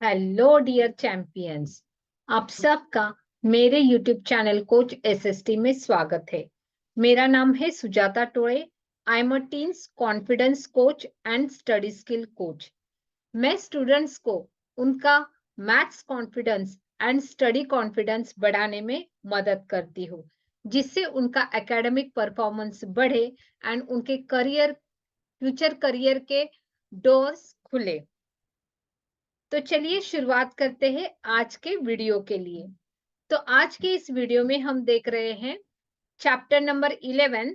Hello dear champions. आप सबका मेरे यूट्यूब चैनल कोच एसएसटी में स्वागत है। मेरा नाम है Sujata Tode. I am a teens confidence coach and study skill coach. मैं स्टूडेंट्स को उनका maths confidence and study confidence बढ़ाने में मदद करती हूँ, जिससे उनका एकेडमिक परफॉर्मेंस बढ़े एंड उनके फ्यूचर करियर के डोर्स खुले। तो चलिए शुरुआत करते हैं आज के वीडियो के लिए। तो आज के इस वीडियो में हम देख रहे हैं chapter number 11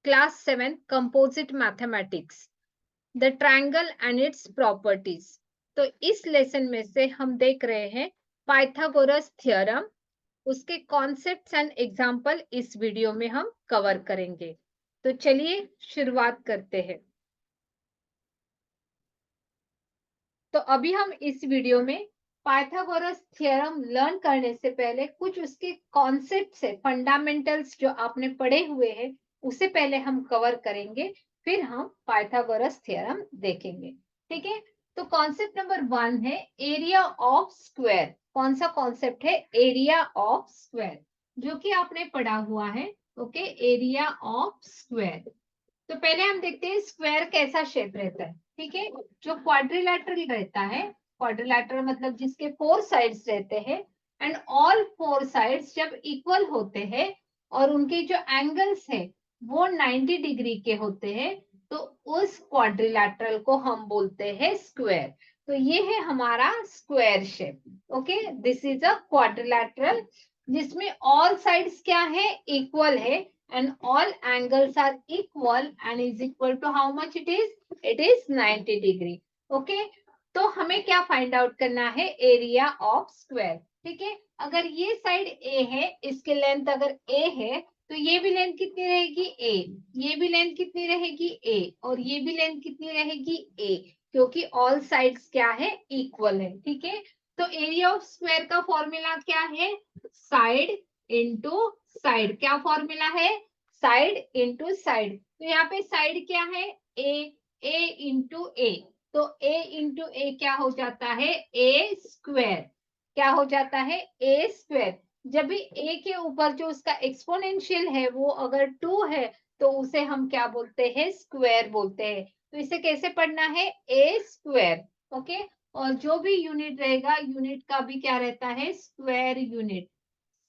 class 7 composite mathematics, the triangle and its properties. तो इस लेसन में से हम देख रहे हैं पाइथागोरस थ्योरम, उसके कॉन्सेप्ट्स एंड एग्जांपल इस वीडियो में हम कवर करेंगे। तो चलिए शुरुआत करते हैं। तो अभी हम इस वीडियो में पाइथागोरस थ्योरम लर्न करने से पहले कुछ उसके कॉन्सेप्ट्स है, फंडामेंटल्स जो आपने पढ़े हुए हैं उसे पहले हम कवर करेंगे, फिर हम पाइथागोरस थ्योरम देखेंगे। ठीक है। तो कॉन्सेप्ट नंबर 1 है एरिया ऑफ स्क्वायर। कौन सा कॉन्सेप्ट है? एरिया ऑफ स्क्वायर, जो कि आपने पढ़ा हुआ है। Okay, area of square. तो पहले हम देखते हैं स्क्वायर कैसा शेप रहता है। ठीक है। जो क्वाड्रिलैटरल रहता है, क्वाड्रिलैटरल मतलब जिसके 4 साइड्स रहते हैं एंड ऑल 4 साइड्स जब इक्वल होते हैं और उनके जो एंगल्स है वो 90 डिग्री के होते हैं, तो उस क्वाड्रिलैटरल को हम बोलते हैं स्क्वायर। तो ये है हमारा square shape. Okay, this is a quadrilateral जिसमें ऑल साइड्स क्या है? इक्वल है and all angles are equal and is equal to how much it is? It is 90 degree. Okay, तो हमें क्या फाइंड आउट करना है? Area of square. ठीक है। अगर ये साइड ए है, इसके लेंथ अगर ए है, तो ये भी लेंथ कितनी रहेगी? ए। ये भी लेंथ कितनी रहेगी? ए। और ये भी लेंथ कितनी रहेगी? ए, क्योंकि ऑल साइड्स क्या है? इक्वल है। ठीक है। तो एरिया ऑफ स्क्वायर का फॉर्मूला क्या है? Side into side. क्या फॉर्मूला है? Side into side. तो यहाँ पे साइड क्या है? ए इंटू ए। तो ए इंटू ए क्या हो जाता है? A square. क्या हो जाता है? A square. जब भी ए के ऊपर जो उसका एक्सपोनेंशियल है वो अगर 2 है, तो उसे हम क्या बोलते हैं? स्क्वायर बोलते हैं। तो इसे कैसे पढ़ना है? A square. ओके। और जो भी यूनिट रहेगा, यूनिट का भी क्या रहता है? Square unit.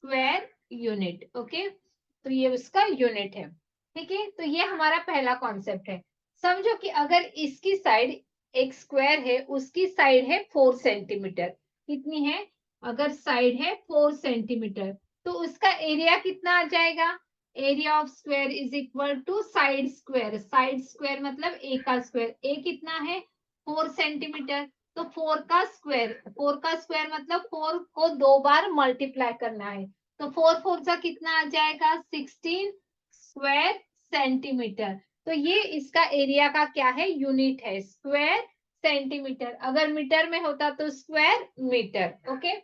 Square unit. Okay, तो ये उसका यूनिट है। ठीक है। तो ये हमारा पहला कॉन्सेप्ट है। समझो कि अगर इसकी साइड एक स्क्वायर है, उसकी साइड है 4 सेंटीमीटर। कितनी है? अगर साइड है 4 सेंटीमीटर, तो उसका एरिया कितना आ जाएगा? Area of square is equal to side square. Side square मतलब ए का स्क्वायर। ए कितना है? 4 सेंटीमीटर। तो 4 का स्क्वायर, 4 का स्क्वायर मतलब 4 को 2 बार मल्टीप्लाई करना है। तो 4 4 का कितना आ जाएगा? 16 स्क्वायर सेंटीमीटर। तो ये इसका एरिया का क्या है? यूनिट है, स्क्वायर सेंटीमीटर। अगर मीटर में होता तो स्क्वायर मीटर। ओके।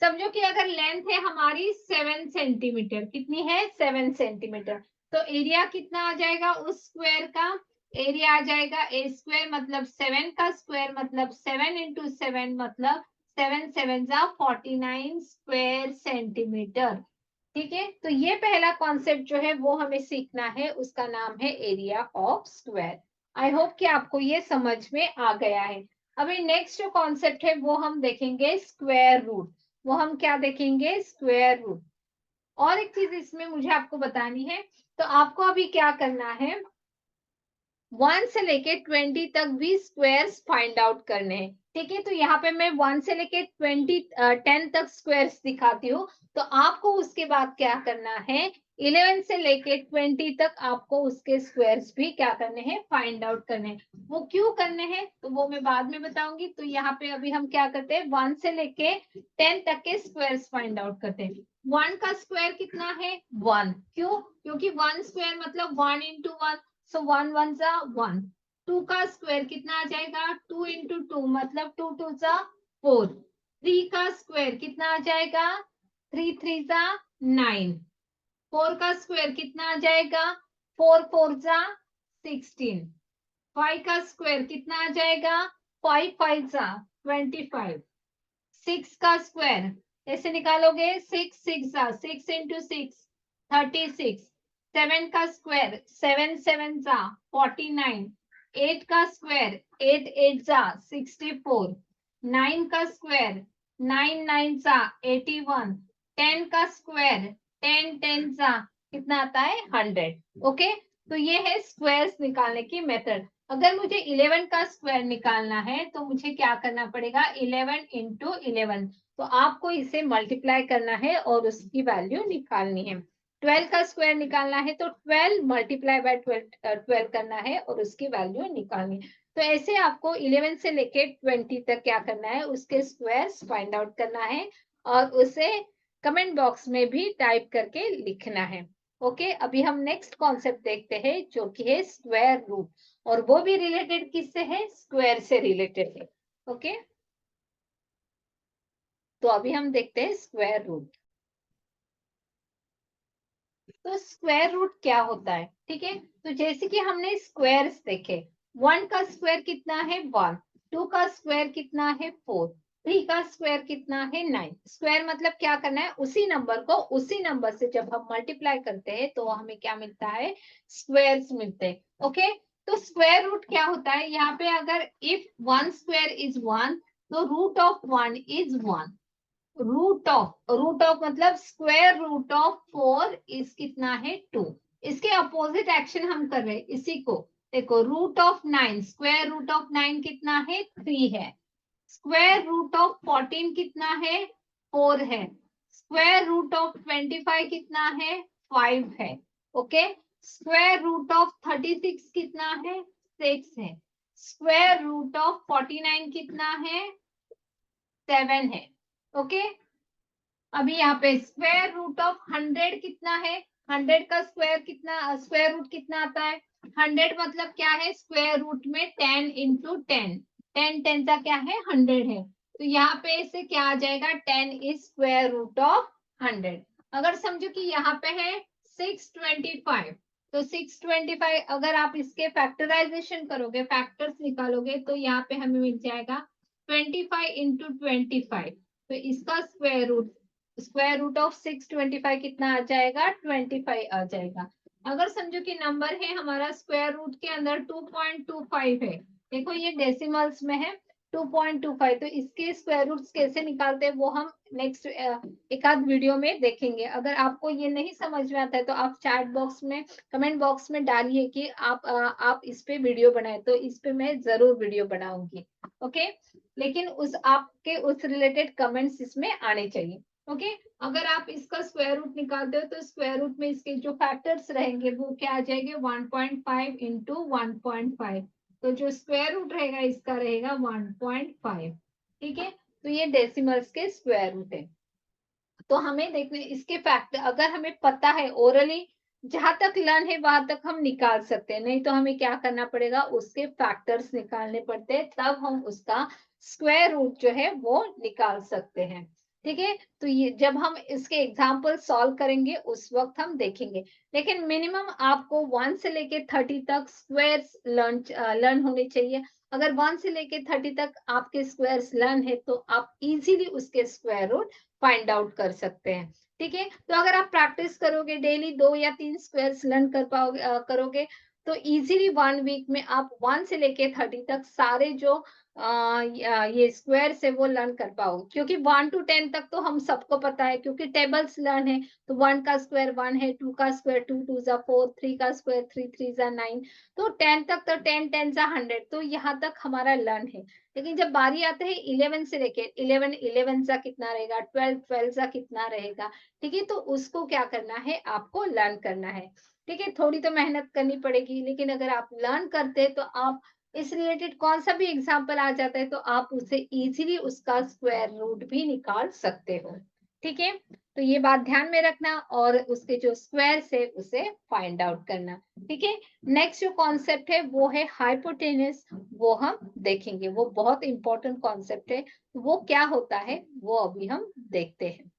समझो कि अगर लेंथ है हमारी 7 सेंटीमीटर। कितनी है? 7 सेंटीमीटर। तो एरिया कितना आ जाएगा उस स्क्वायर का? एरिया आ जाएगा ए स्क्वायर मतलब 7 का स्क्वायर मतलब 7 इंटू 7 मतलब 7 7 जा 49 स्क्वायर सेंटीमीटर। ठीक है। तो ये पहला कॉन्सेप्ट जो है वो हमें सीखना है, उसका नाम है area of square. I hope कि आपको ये समझ में आ गया है। अभी नेक्स्ट जो कॉन्सेप्ट है वो हम देखेंगे स्क्वायर रूट। वो हम क्या देखेंगे? Square root. और एक चीज इसमें मुझे आपको बतानी है। तो आपको अभी क्या करना है? 1 से लेके 20 तक भी स्क्वायर्स फाइंड आउट करने हैं। ठीक है। तो यहाँ पे मैं 1 से लेके 10 तक स्क्वायर्स दिखाती हूँ। तो आपको उसके बाद क्या करना है? 11 से लेके 20 तक आपको उसके स्क्वायर्स भी क्या करने हैं? फाइंड आउट करने हैं। वो क्यों करने हैं तो वो मैं बाद में बताऊंगी। तो यहाँ पे अभी हम क्या करते हैं? 1 से लेके 10 तक के स्क्वायर्स फाइंड आउट करते हैं। 1 का स्क्वायर कितना है? 1। क्यों? क्योंकि 1 स्क्वायर मतलब 1 इंटू 1। सो 1 1 जा 1। 2 का स्क्वायर कितना आ जाएगा? 2 इंटू 2 मतलब 2 2 जा 4। 3 का स्क्वायर कितना आ जाएगा? 3 3 जा 9। 4 का स्क्वायर कितना आ जाएगा? 4 4 जा 16। 5 का स्क्वायर कितना आ जाएगा? 5 5 जा 25। 6 का स्क्वायर ऐसे निकालोगे, 6 6 6 इंटू 6 36। 7 का स्क्वायर 7 7 49। 8 का स्क्वायर 8 8 64। 9 का स्क्वायर 9 9 81। 10 का स्क्वायर 10 10 कितना आता है 100। ओके, तो ये है स्क्वायर्स निकालने की मेथड। अगर मुझे 11 का स्क्वायर निकालना है तो मुझे क्या करना पड़ेगा, 11 इंटू 11। तो आपको इसे मल्टीप्लाई करना है और उसकी वैल्यू निकालनी है। 12 का स्क्वायर निकालना है तो 12 मल्टीप्लाई बाय 12 करना है और उसकी वैल्यू निकालनी है। तो ऐसे आपको 11 से लेके 20 तक क्या करना है, उसके स्क्वायर्स फाइंड आउट करना है और उसे कमेंट बॉक्स में भी टाइप करके लिखना है। ओके, अभी हम नेक्स्ट कॉन्सेप्ट देखते हैं जो कि है स्क्वायर रूट, और वो भी रिलेटेड किससे है, स्क्वायर से रिलेटेड है। ओके, तो अभी हम देखते हैं स्क्वायर रूट। तो स्क्वायर रूट क्या होता है, ठीक है। तो जैसे कि हमने स्क्वायर्स देखे, 1 का स्क्वायर कितना है 1, 2 का स्क्वायर कितना है 4, 3 का स्क्वायर कितना है 9। स्क्वायर मतलब क्या करना है, उसी नंबर को उसी नंबर से जब हम मल्टीप्लाई करते हैं तो हमें क्या मिलता है, स्क्वायर्स मिलते हैं। ओके, तो स्क्वायर रूट क्या होता है, यहाँ पे अगर इफ 1 स्क्वायर इज 1 तो root of 1 is 1। Root of मतलब स्क्वायर रूट ऑफ 4 इज कितना है 2। इसके अपोजिट एक्शन हम कर रहे हैं इसी को। देखो, root of 9, square root of 9 कितना है 3 है। स्क्वायर रूट ऑफ 14 कितना है 4 है। स्क्वायर रूट ऑफ 25 कितना है 5 है। ओके, स्क्वायर रूट ऑफ 36 कितना है 6 है। स्क्वायर रूट ऑफ 49 कितना है 7 है। ओके, अभी यहाँ पे स्क्वायर रूट ऑफ 100 कितना है, 100 का स्क्वायर कितना, स्क्वायर रूट कितना आता है 100 मतलब क्या है, स्क्वायर रूट में 10 इंटू 10, 10 10 का क्या है 100 है। तो यहाँ पे इसे क्या आ जाएगा, 10 इज स्क्वायर रूट ऑफ 100। अगर समझो कि यहाँ पे है 625, तो 625 अगर आप इसके फैक्टराइजेशन करोगे, फैक्टर्स निकालोगे, तो यहाँ पे हमें मिल जाएगा 25 इंटू 25। तो इसका स्क्वायर रूट ऑफ 625 कितना आ जाएगा 25 आ जाएगा। अगर समझो कि नंबर है हमारा स्क्वायर रूट के अंदर 2.25 है, देखो ये डेसिमल्स में है 2.25, तो इसके स्क्वायर रूट्स कैसे निकालते हैं वो हम नेक्स्ट एक आध वीडियो में देखेंगे। अगर आपको ये नहीं समझ में आता है तो आप चैट बॉक्स में, कमेंट बॉक्स में डालिए कि आप इस पे वीडियो बनाए, तो इस पे मैं जरूर वीडियो बनाऊंगी। ओके, लेकिन उस आपके उस रिलेटेड कमेंट्स इसमें आने चाहिए। ओके, अगर आप इसका स्क्वायर रूट निकालते हो तो स्क्वायर रूट में इसके जो फैक्टर्स रहेंगे वो क्या आ जाएंगे 1.5 इंटू 1.5। तो जो स्क्वायर रूट रहेगा इसका रहेगा 1.5। ठीक है, तो ये डेसिमल्स के स्क्वायर रूट है। तो हमें देखने इसके फैक्टर अगर हमें पता है ओरली, जहां तक लर्न है वहां तक हम निकाल सकते हैं, नहीं तो हमें क्या करना पड़ेगा, उसके फैक्टर्स निकालने पड़ते हैं, तब हम उसका स्क्वायर रूट जो है वो निकाल सकते हैं। ठीक है, तो ये जब हम इसके एग्जाम्पल सॉल्व करेंगे उस वक्त हम देखेंगे। लेकिन मिनिमम आपको 1 से लेके 30 तक स्क्वायर्स लर्न होने चाहिए। अगर 1 से लेके 30 तक आपके स्क्वायर्स लर्न है तो आप इजीली उसके स्क्वायर रूट फाइंड आउट कर सकते हैं। ठीक है, तो अगर आप प्रैक्टिस करोगे, डेली 2 या 3 स्क्वायर्स लर्न कर पाओगे करोगे, तो इजीली 1 वीक में आप 1 से लेके 30 तक सारे जो ये स्क्वायर्स है वो लर्न कर पाओगे। क्योंकि 1 to 10 तक तो हम सबको पता है, क्योंकि टेबल्स लर्न है। तो 1 का स्क्वायर 1 है, 2 का स्क्वायर 2 2 जा 4, 3 का स्क्वायर 3 3 जा 9। तो 10 तक तो 10 10 जा 100, तो यहाँ तक हमारा लर्न है। लेकिन जब बारी आते है 11 से लेके 11 11 सा कितना रहेगा, 12 12 सा कितना रहेगा, ठीक है, तो उसको क्या करना है, आपको लर्न करना है। ठीक है, थोड़ी तो मेहनत करनी पड़ेगी, लेकिन अगर आप लर्न करते हैं तो आप इस रिलेटेड कौन सा भी एग्जाम्पल आ जाता है तो आप उसे इजीली उसका स्क्वायर रूट भी निकाल सकते हो। ठीक है, तो ये बात ध्यान में रखना और उसके जो स्क्वायर है उसे फाइंड आउट करना। ठीक है, नेक्स्ट जो कॉन्सेप्ट है वो है हाइपोटेनस, वो हम देखेंगे, वो बहुत इंपॉर्टेंट कॉन्सेप्ट है। वो क्या होता है वो अभी हम देखते हैं।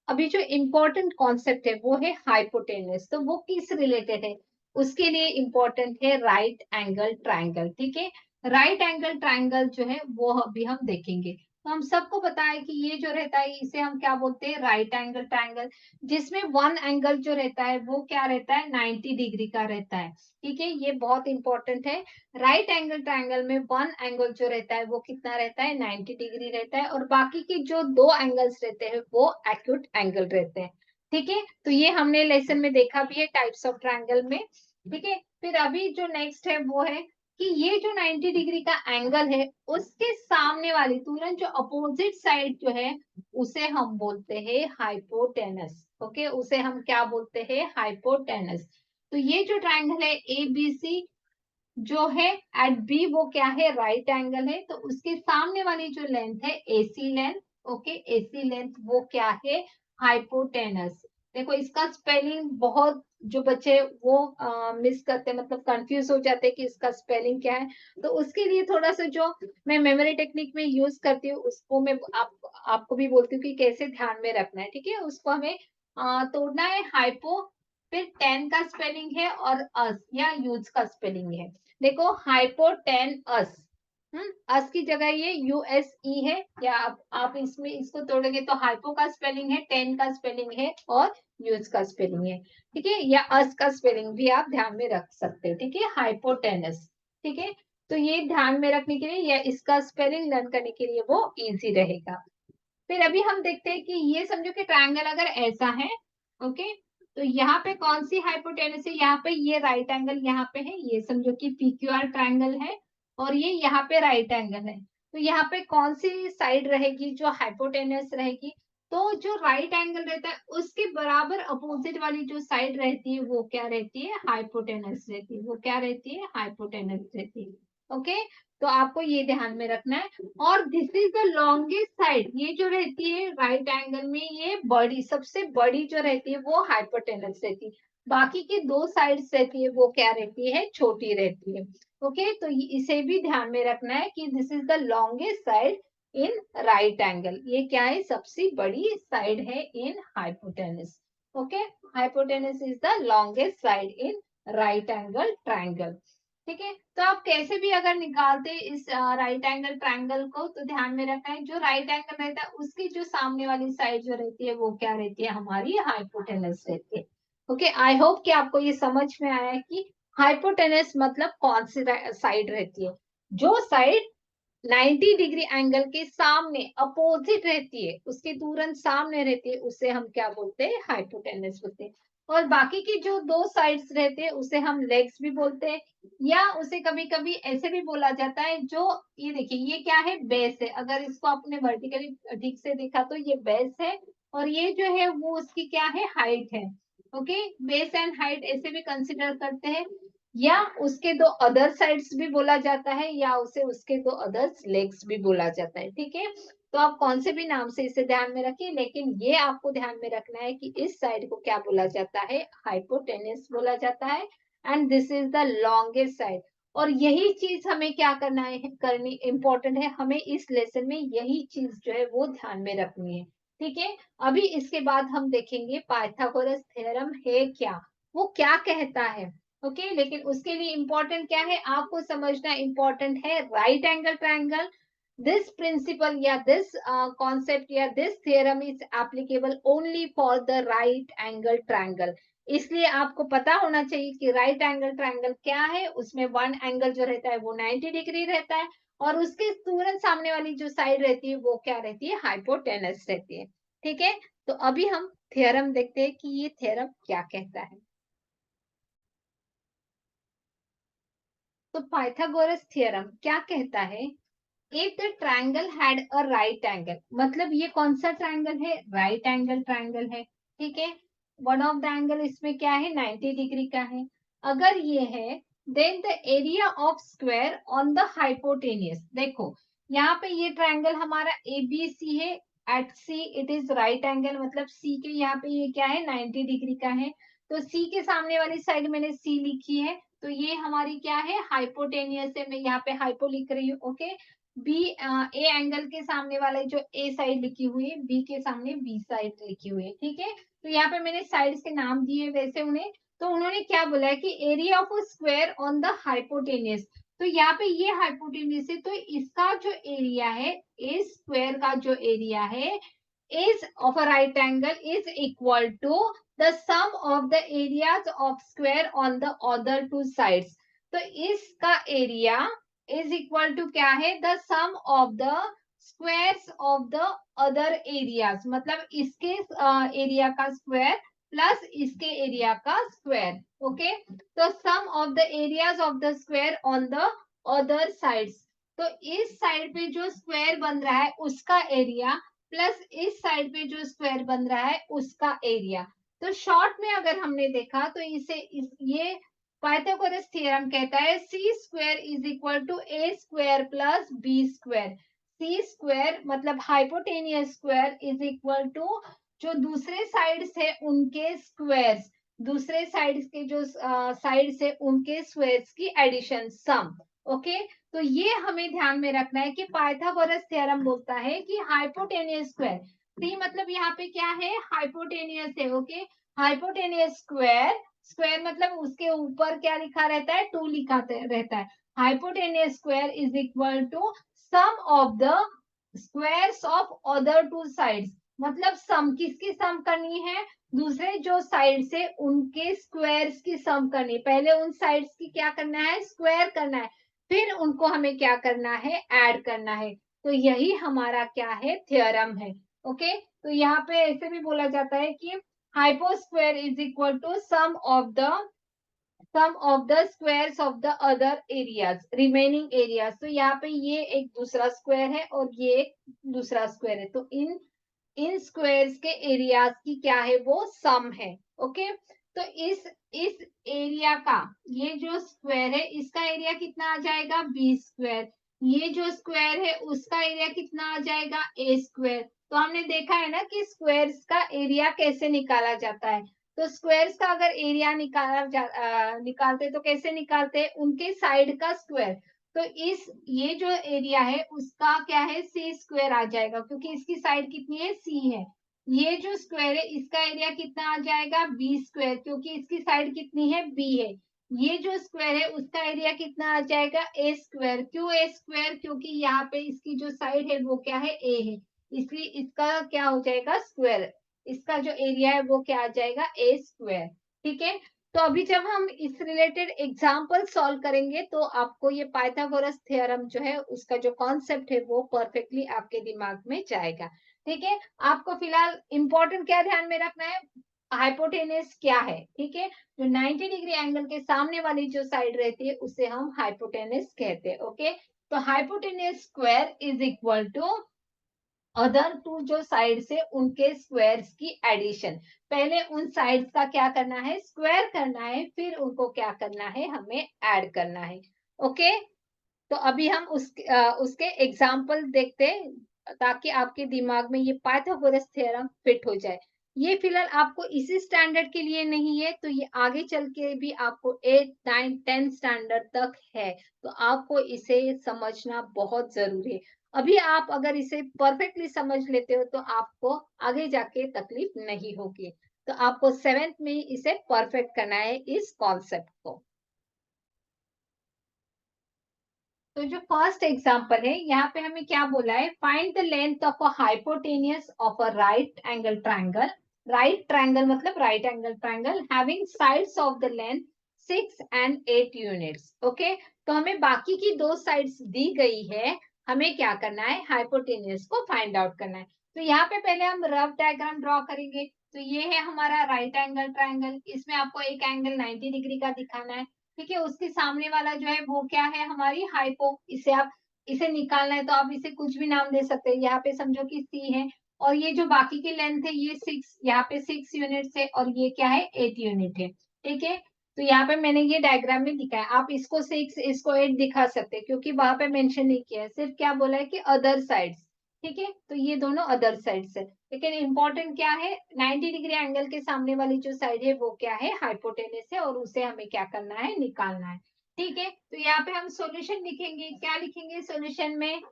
अभी जो इम्पोर्टेंट कॉन्सेप्ट है वो है हाइपोटेनस, तो वो किस रिलेटेड है, उसके लिए इम्पोर्टेंट है राइट एंगल ट्रायंगल। ठीक है, राइट एंगल ट्रायंगल जो है वो अभी हम देखेंगे। तो हम सबको पता है कि ये जो रहता है इसे हम क्या बोलते हैं, राइट एंगल ट्रायंगल, जिसमें वन एंगल जो रहता है वो क्या रहता है, 90 डिग्री का रहता है। ठीक है, ये बहुत इंपॉर्टेंट है। राइट एंगल ट्रायंगल में वन एंगल जो रहता है वो कितना रहता है, 90 डिग्री रहता है, और बाकी के जो दो एंगल्स रहते हैं वो एक्यूट एंगल रहते हैं। ठीक है, तो ये हमने लेसन में देखा भी है टाइप्स ऑफ ट्रायंगल में। ठीक है, फिर अभी जो नेक्स्ट है वो है कि ये जो 90 डिग्री का एंगल है उसके सामने वाली तुरंत जो अपोजिट साइड जो है उसे हम बोलते हैं हाइपोटेनस। ओके, उसे हम क्या बोलते हैं, हाइपोटेनस। तो ये जो ट्रायंगल है ए बी सी जो है एट बी वो क्या है, राइट एंगल है, तो उसके सामने वाली जो लेंथ है AC length, okay, AC length वो क्या है, हाइपोटेनस। देखो इसका स्पेलिंग बहुत जो बच्चे वो मिस करते हैं, मतलब कंफ्यूज हो जाते हैं कि इसका स्पेलिंग क्या है। तो उसके लिए थोड़ा सा जो मैं मेमोरी टेक्निक में यूज करती हूँ उसको मैं आपको भी बोलती हूँ कि कैसे ध्यान में रखना है। ठीक है, उसको हमें तोड़ना है। हाइपो, फिर टेन का स्पेलिंग है और अस या यूज का स्पेलिंग है। देखो हाइपोटेनस, अस की जगह ये यूएसई है, या आप इसमें इसको तोड़ोगे तो हाइपो का स्पेलिंग है, टेन का स्पेलिंग है और यूज का स्पेलिंग है। ठीक है, या अस का स्पेलिंग भी आप ध्यान में रख सकते हो। ठीक है, हाइपोटेनस। ठीक है, तो ये ध्यान में रखने के लिए या इसका स्पेलिंग लर्न करने के लिए वो इजी रहेगा। फिर अभी हम देखते हैं कि ये समझो कि ट्रायंगल अगर ऐसा है, ओके, तो यहाँ पे कौन सी हाइपोटेनस है, यहाँ पे ये राइट एंगल यहाँ पे है, ये समझो कि पीक्यूआर ट्रायंगल है, और ये यहाँ पे राइट एंगल है। तो यहाँ पे कौन सी साइड रहेगी जो हाइपोटेनस रहेगी, तो जो राइट एंगल रहता है उसके बराबर अपोजिट वाली जो साइड रहती है वो क्या रहती है, हाइपोटेनस रहती है। वो क्या रहती है, हाइपोटेनस रहती है। ओके, तो आपको ये ध्यान में रखना है। और this is the longest side, ये जो रहती है राइट एंगल में ये बड़ी, सबसे बड़ी जो रहती है वो हाइपोटेनस रहती है। बाकी की दो साइड्स रहती है वो क्या रहती है, छोटी रहती है। ओके, तो इसे भी ध्यान में रखना है कि this is the longest side in right angle. ये क्या है, सबसे बड़ी साइड है in hypotenuse. Okay, hypotenuse is the longest side in right angle triangle. ठीक है, तो आप कैसे भी अगर निकालते इस राइट एंगल ट्रायंगल को, तो ध्यान में रखना है जो राइट एंगल रहता है उसकी जो सामने वाली साइड जो रहती है वो क्या रहती है, हमारी हाइपोटेनस रहती है। ओके, आई होप कि आपको ये समझ में आया है कि हाइपोटेनस मतलब कौन सी साइड रहती है। जो साइड 90 डिग्री एंगल के सामने अपोजिट रहती है, उसके तुरंत सामने रहती है, उसे हम क्या बोलते हैं, हाइपोटेनस बोलते हैं। और बाकी की जो दो साइड्स रहते हैं उसे हम लेग्स भी बोलते हैं, या उसे कभी कभी ऐसे भी बोला जाता है। जो ये देखिए ये क्या है, बेस है, अगर इसको आपने वर्टिकली ठीक से देखा तो ये बेस है, और ये जो है वो उसकी क्या है, हाइट है। ओके, बेस एंड हाइट ऐसे भी कंसिडर करते हैं, या उसके दो अदर साइड्स भी बोला जाता है, या उसे उसके दो अदर्स लेग्स भी बोला जाता है। ठीक है, तो आप कौन से भी नाम से इसे ध्यान में रखिए, लेकिन ये आपको ध्यान में रखना है कि इस साइड को क्या बोला जाता है, हाइपोटेनस बोला जाता है, and this is the longest side. और यही चीज हमें क्या करना है, करनी इंपॉर्टेंट है, हमें इस लेसन में यही चीज जो है वो ध्यान में रखनी है। ठीक है, अभी इसके बाद हम देखेंगे पाइथागोरस थ्योरम है क्या, वो क्या कहता है। ओके, लेकिन उसके लिए इंपॉर्टेंट क्या है, आपको समझना इंपॉर्टेंट है right angle triangle. This principle या दिस कॉन्सेप्ट या this theorem is applicable only for the right angle triangle. इसलिए आपको पता होना चाहिए कि राइट एंगल ट्रायंगल क्या है, उसमें वन एंगल जो रहता है वो 90 डिग्री रहता है, और उसके तुरंत सामने वाली जो साइड रहती है वो क्या रहती है, हाइपोटेनस रहती है। ठीक है, तो अभी हम थ्योरम देखते हैं कि ये थ्योरम क्या कहता है। तो पाइथागोरस थ्योरम क्या कहता है, if the triangle had a right angle, मतलब ये कौन सा ट्रायंगल है, राइट एंगल ट्रायंगल है। ठीक है, वन ऑफ द एंगल इसमें क्या है, 90 डिग्री का है। अगर ये है, then the area of square on the hypotenuse, देखो यहाँ पे ये ट्रायंगल हमारा एबीसी है, at C it is right angle, मतलब सी के यहाँ पे ये क्या है, 90 डिग्री का है। तो सी के सामने वाली साइड मैंने सी लिखी है, तो ये हमारी क्या है, हाइपोटेनियस है, मैं यहाँ पे हाइपो लिख रही हूँ। ओके, बी ए एंगल के सामने वाले जो ए साइड लिखी हुई है, बी के सामने बी साइड लिखी हुई है। ठीक है, तो यहाँ पे मैंने साइड्स के नाम दिए वैसे उन्हें। तो उन्होंने क्या बोला है कि area of square on the hypotenuse, तो यहाँ पे ये हाइपोटेन्यूज है, तो इसका जो एरिया है, ए स्क्वायर का जो एरिया है is of a right angle is equal to the sum of the areas of square on the other two sides. तो इसका एरिया is equal to क्या है, the sum of the squares of the other areas, मतलब इसके area का square plus इसके area का square. Okay, तो sum of the areas of the square on the other sides, तो इस साइड पे जो स्क्वायर बन रहा है उसका एरिया प्लस इस साइड पे जो स्क्वायर बन रहा है उसका एरिया. तो शॉर्ट में अगर हमने देखा तो ये पाइथागोरस थ्योरम कहता है C square is equal to A square plus B square. C square मतलब hypotenuse square is equal to जो दूसरे साइड से उनके स्क्वायर्स, दूसरे साइड के जो साइड से उनके स्क्वायर्स की एडिशन सम. ओके, तो ये हमें ध्यान में रखना है कि पाइथागोरस थ्योरम बोलता है कि हाइपोटेनियस स्क्वायर, सी मतलब यहाँ पे क्या है, हाइपोटेनियस है. ओके, हाइपोटेनियस स्क्वायर, स्क्वायर मतलब उसके ऊपर क्या लिखा रहता है, 2 लिखा रहता है. Hypotenuse square is equal to sum of the squares of other two sides, मतलब सम किसकी सम करनी है, दूसरे जो साइड से उनके स्क्वायर्स की सम करनी. पहले उन साइड्स की क्या करना है, स्क्वायर करना है, फिर उनको हमें क्या करना है, ऐड करना है. तो यही हमारा क्या है, थ्योरम है. ओके, तो यहाँ पे ऐसे भी बोला जाता है कि hypo square is equal to sum of the squares of the other areas, remaining areas. तो यहाँ पे ये एक दूसरा स्क्वायर है और ये एक दूसरा स्क्वायर है, तो इन स्क्वायर्स के एरियाज की क्या है, वो सम है. ओके, तो इस एरिया का, ये जो स्क्वायर है इसका एरिया कितना आ जाएगा, बी स्क्वायर. ये जो स्क्वायर है उसका एरिया कितना आ जाएगा, ए स्क्वायर. तो हमने देखा है ना कि स्क्वायर्स का एरिया कैसे निकाला जाता है. तो स्क्वायर्स का अगर एरिया निकालते तो कैसे निकालते हैं, उनके साइड का स्क्वायर. तो ये जो एरिया है उसका क्या है, सी स्क्वायर आ जाएगा, क्योंकि इसकी साइड कितनी है, सी है. ये जो स्क्वायर है इसका एरिया कितना आ जाएगा, बी स्क्वायर, क्योंकि इसकी साइड कितनी है, बी है. ये जो स्क्वायर है उसका एरिया कितना आ जाएगा, ए स्क्वायर. क्यों ए स्क्वायर, क्योंकि यहाँ पे इसकी जो साइड है वो क्या है, ए है, इसलिए इसका क्या हो जाएगा, स्क्वायर. इसका जो एरिया है वो क्या आ जाएगा, ए स्क्वायर. ठीक है, तो अभी जब हम इस रिलेटेड एग्जाम्पल सॉल्व करेंगे तो आपको ये पाइथागोरस थ्योरम जो है उसका जो कॉन्सेप्ट है वो परफेक्टली आपके दिमाग में जाएगा. ठीक है, आपको फिलहाल इंपॉर्टेंट क्या ध्यान में रखना है, हाइपोटेनस क्या है. ठीक है, जो 90 डिग्री एंगल के सामने वाली जो साइड रहती है उसे हम हाइपोटेनस कहते हैं. ओके, तो hypotenuse square is equal to other two जो साइड से उनके स्क्वायर्स की एडिशन. पहले उन साइड्स का क्या करना है, स्क्वायर करना है, फिर उनको क्या करना है, हमें ऐड करना है. ओके, तो अभी हम उसके एग्जाम्पल देखते हैं ताकि आपके दिमाग में ये पाइथागोरस थ्योरम फिट हो जाए. ये फिलहाल आपको इसी स्टैंडर्ड के लिए नहीं है, तो ये आगे चल के भी आपको 8, 9, 10 स्टैंडर्ड तक है, तो आपको इसे समझना बहुत जरूरी है. अभी आप अगर इसे परफेक्टली समझ लेते हो तो आपको आगे जाके तकलीफ नहीं होगी. तो आपको 7th में इसे परफेक्ट करना है, इस कॉन्सेप्ट को. तो जो फर्स्ट एग्जांपल है यहाँ पे हमें क्या बोला है, find the length of a hypotenuse of a right angle triangle. Right triangle मतलब right angle triangle having sides of the length 6 and 8 units. Okay, तो हमें बाकी की 2 साइड्स दी गई है, हमें क्या करना है, हाइपोटेनियस को फाइंड आउट करना है. तो यहाँ पे पहले हम रफ डायग्राम ड्रॉ करेंगे. तो ये है हमारा राइट एंगल ट्रायंगल, इसमें आपको एक एंगल 90 डिग्री का दिखाना है. ठीक है, उसके सामने वाला जो है वो क्या है, हमारी हाइपो. इसे निकालना है तो आप इसे कुछ भी नाम दे सकते हैं. यहाँ पे समझो कि सी है, और ये जो बाकी की लेंथ है ये 6, यहाँ पे 6 यूनिट है, और ये क्या है, 8 यूनिट है. ठीक है, तो यहाँ पे मैंने ये डायग्राम में दिखाया, आप इसको 6 इसको 8 दिखा सकते हैं, क्योंकि वहां पे मेंशन नहीं किया है, सिर्फ क्या बोला है कि अदर साइड्स. ठीक है, तो ये दोनों अदर साइड्स है, लेकिन इंपॉर्टेंट क्या है, 90 डिग्री एंगल के सामने वाली जो साइड है वो क्या है, हाइपोटेनस है, और उसे हमें क्या करना है, निकालना है. ठीक है, तो यहाँ पे हम सॉल्यूशन लिखेंगे. क्या लिखेंगे सॉल्यूशन में,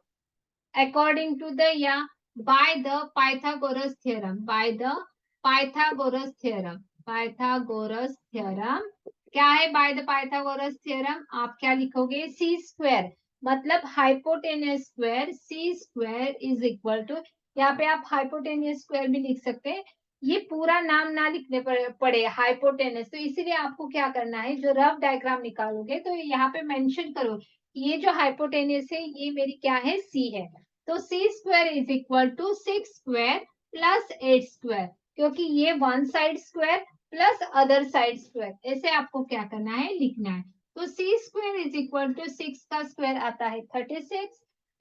अकॉर्डिंग टू द या by the Pythagoras theorem, by the Pythagoras theorem, Pythagoras theorem क्या है बाय द पाइथागोरस थ्योरम, आप क्या लिखोगे, सी स्क्वायर मतलब hypotenuse square, C square is equal to, यहाँ पे आप हाइपोटेनियस स्क्वायर भी लिख सकते हैं, ये पूरा नाम ना लिखने पड़े हाइपोटेनियस, तो इसीलिए आपको क्या करना है, जो रफ डायग्राम निकालोगे तो यहाँ पे मेंशन करो ये जो हाइपोटेनियस है ये मेरी क्या है, सी है, तो C square is equal to 6 square plus 8 square, क्योंकि ये one side square plus other side square, ऐसे आपको क्या करना है, लिखना है, तो C square is equal to 6 का स्क्वायर आता है 36,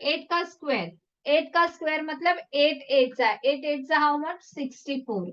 8 का स्क्वायर मतलब 8 हाउ मच 64,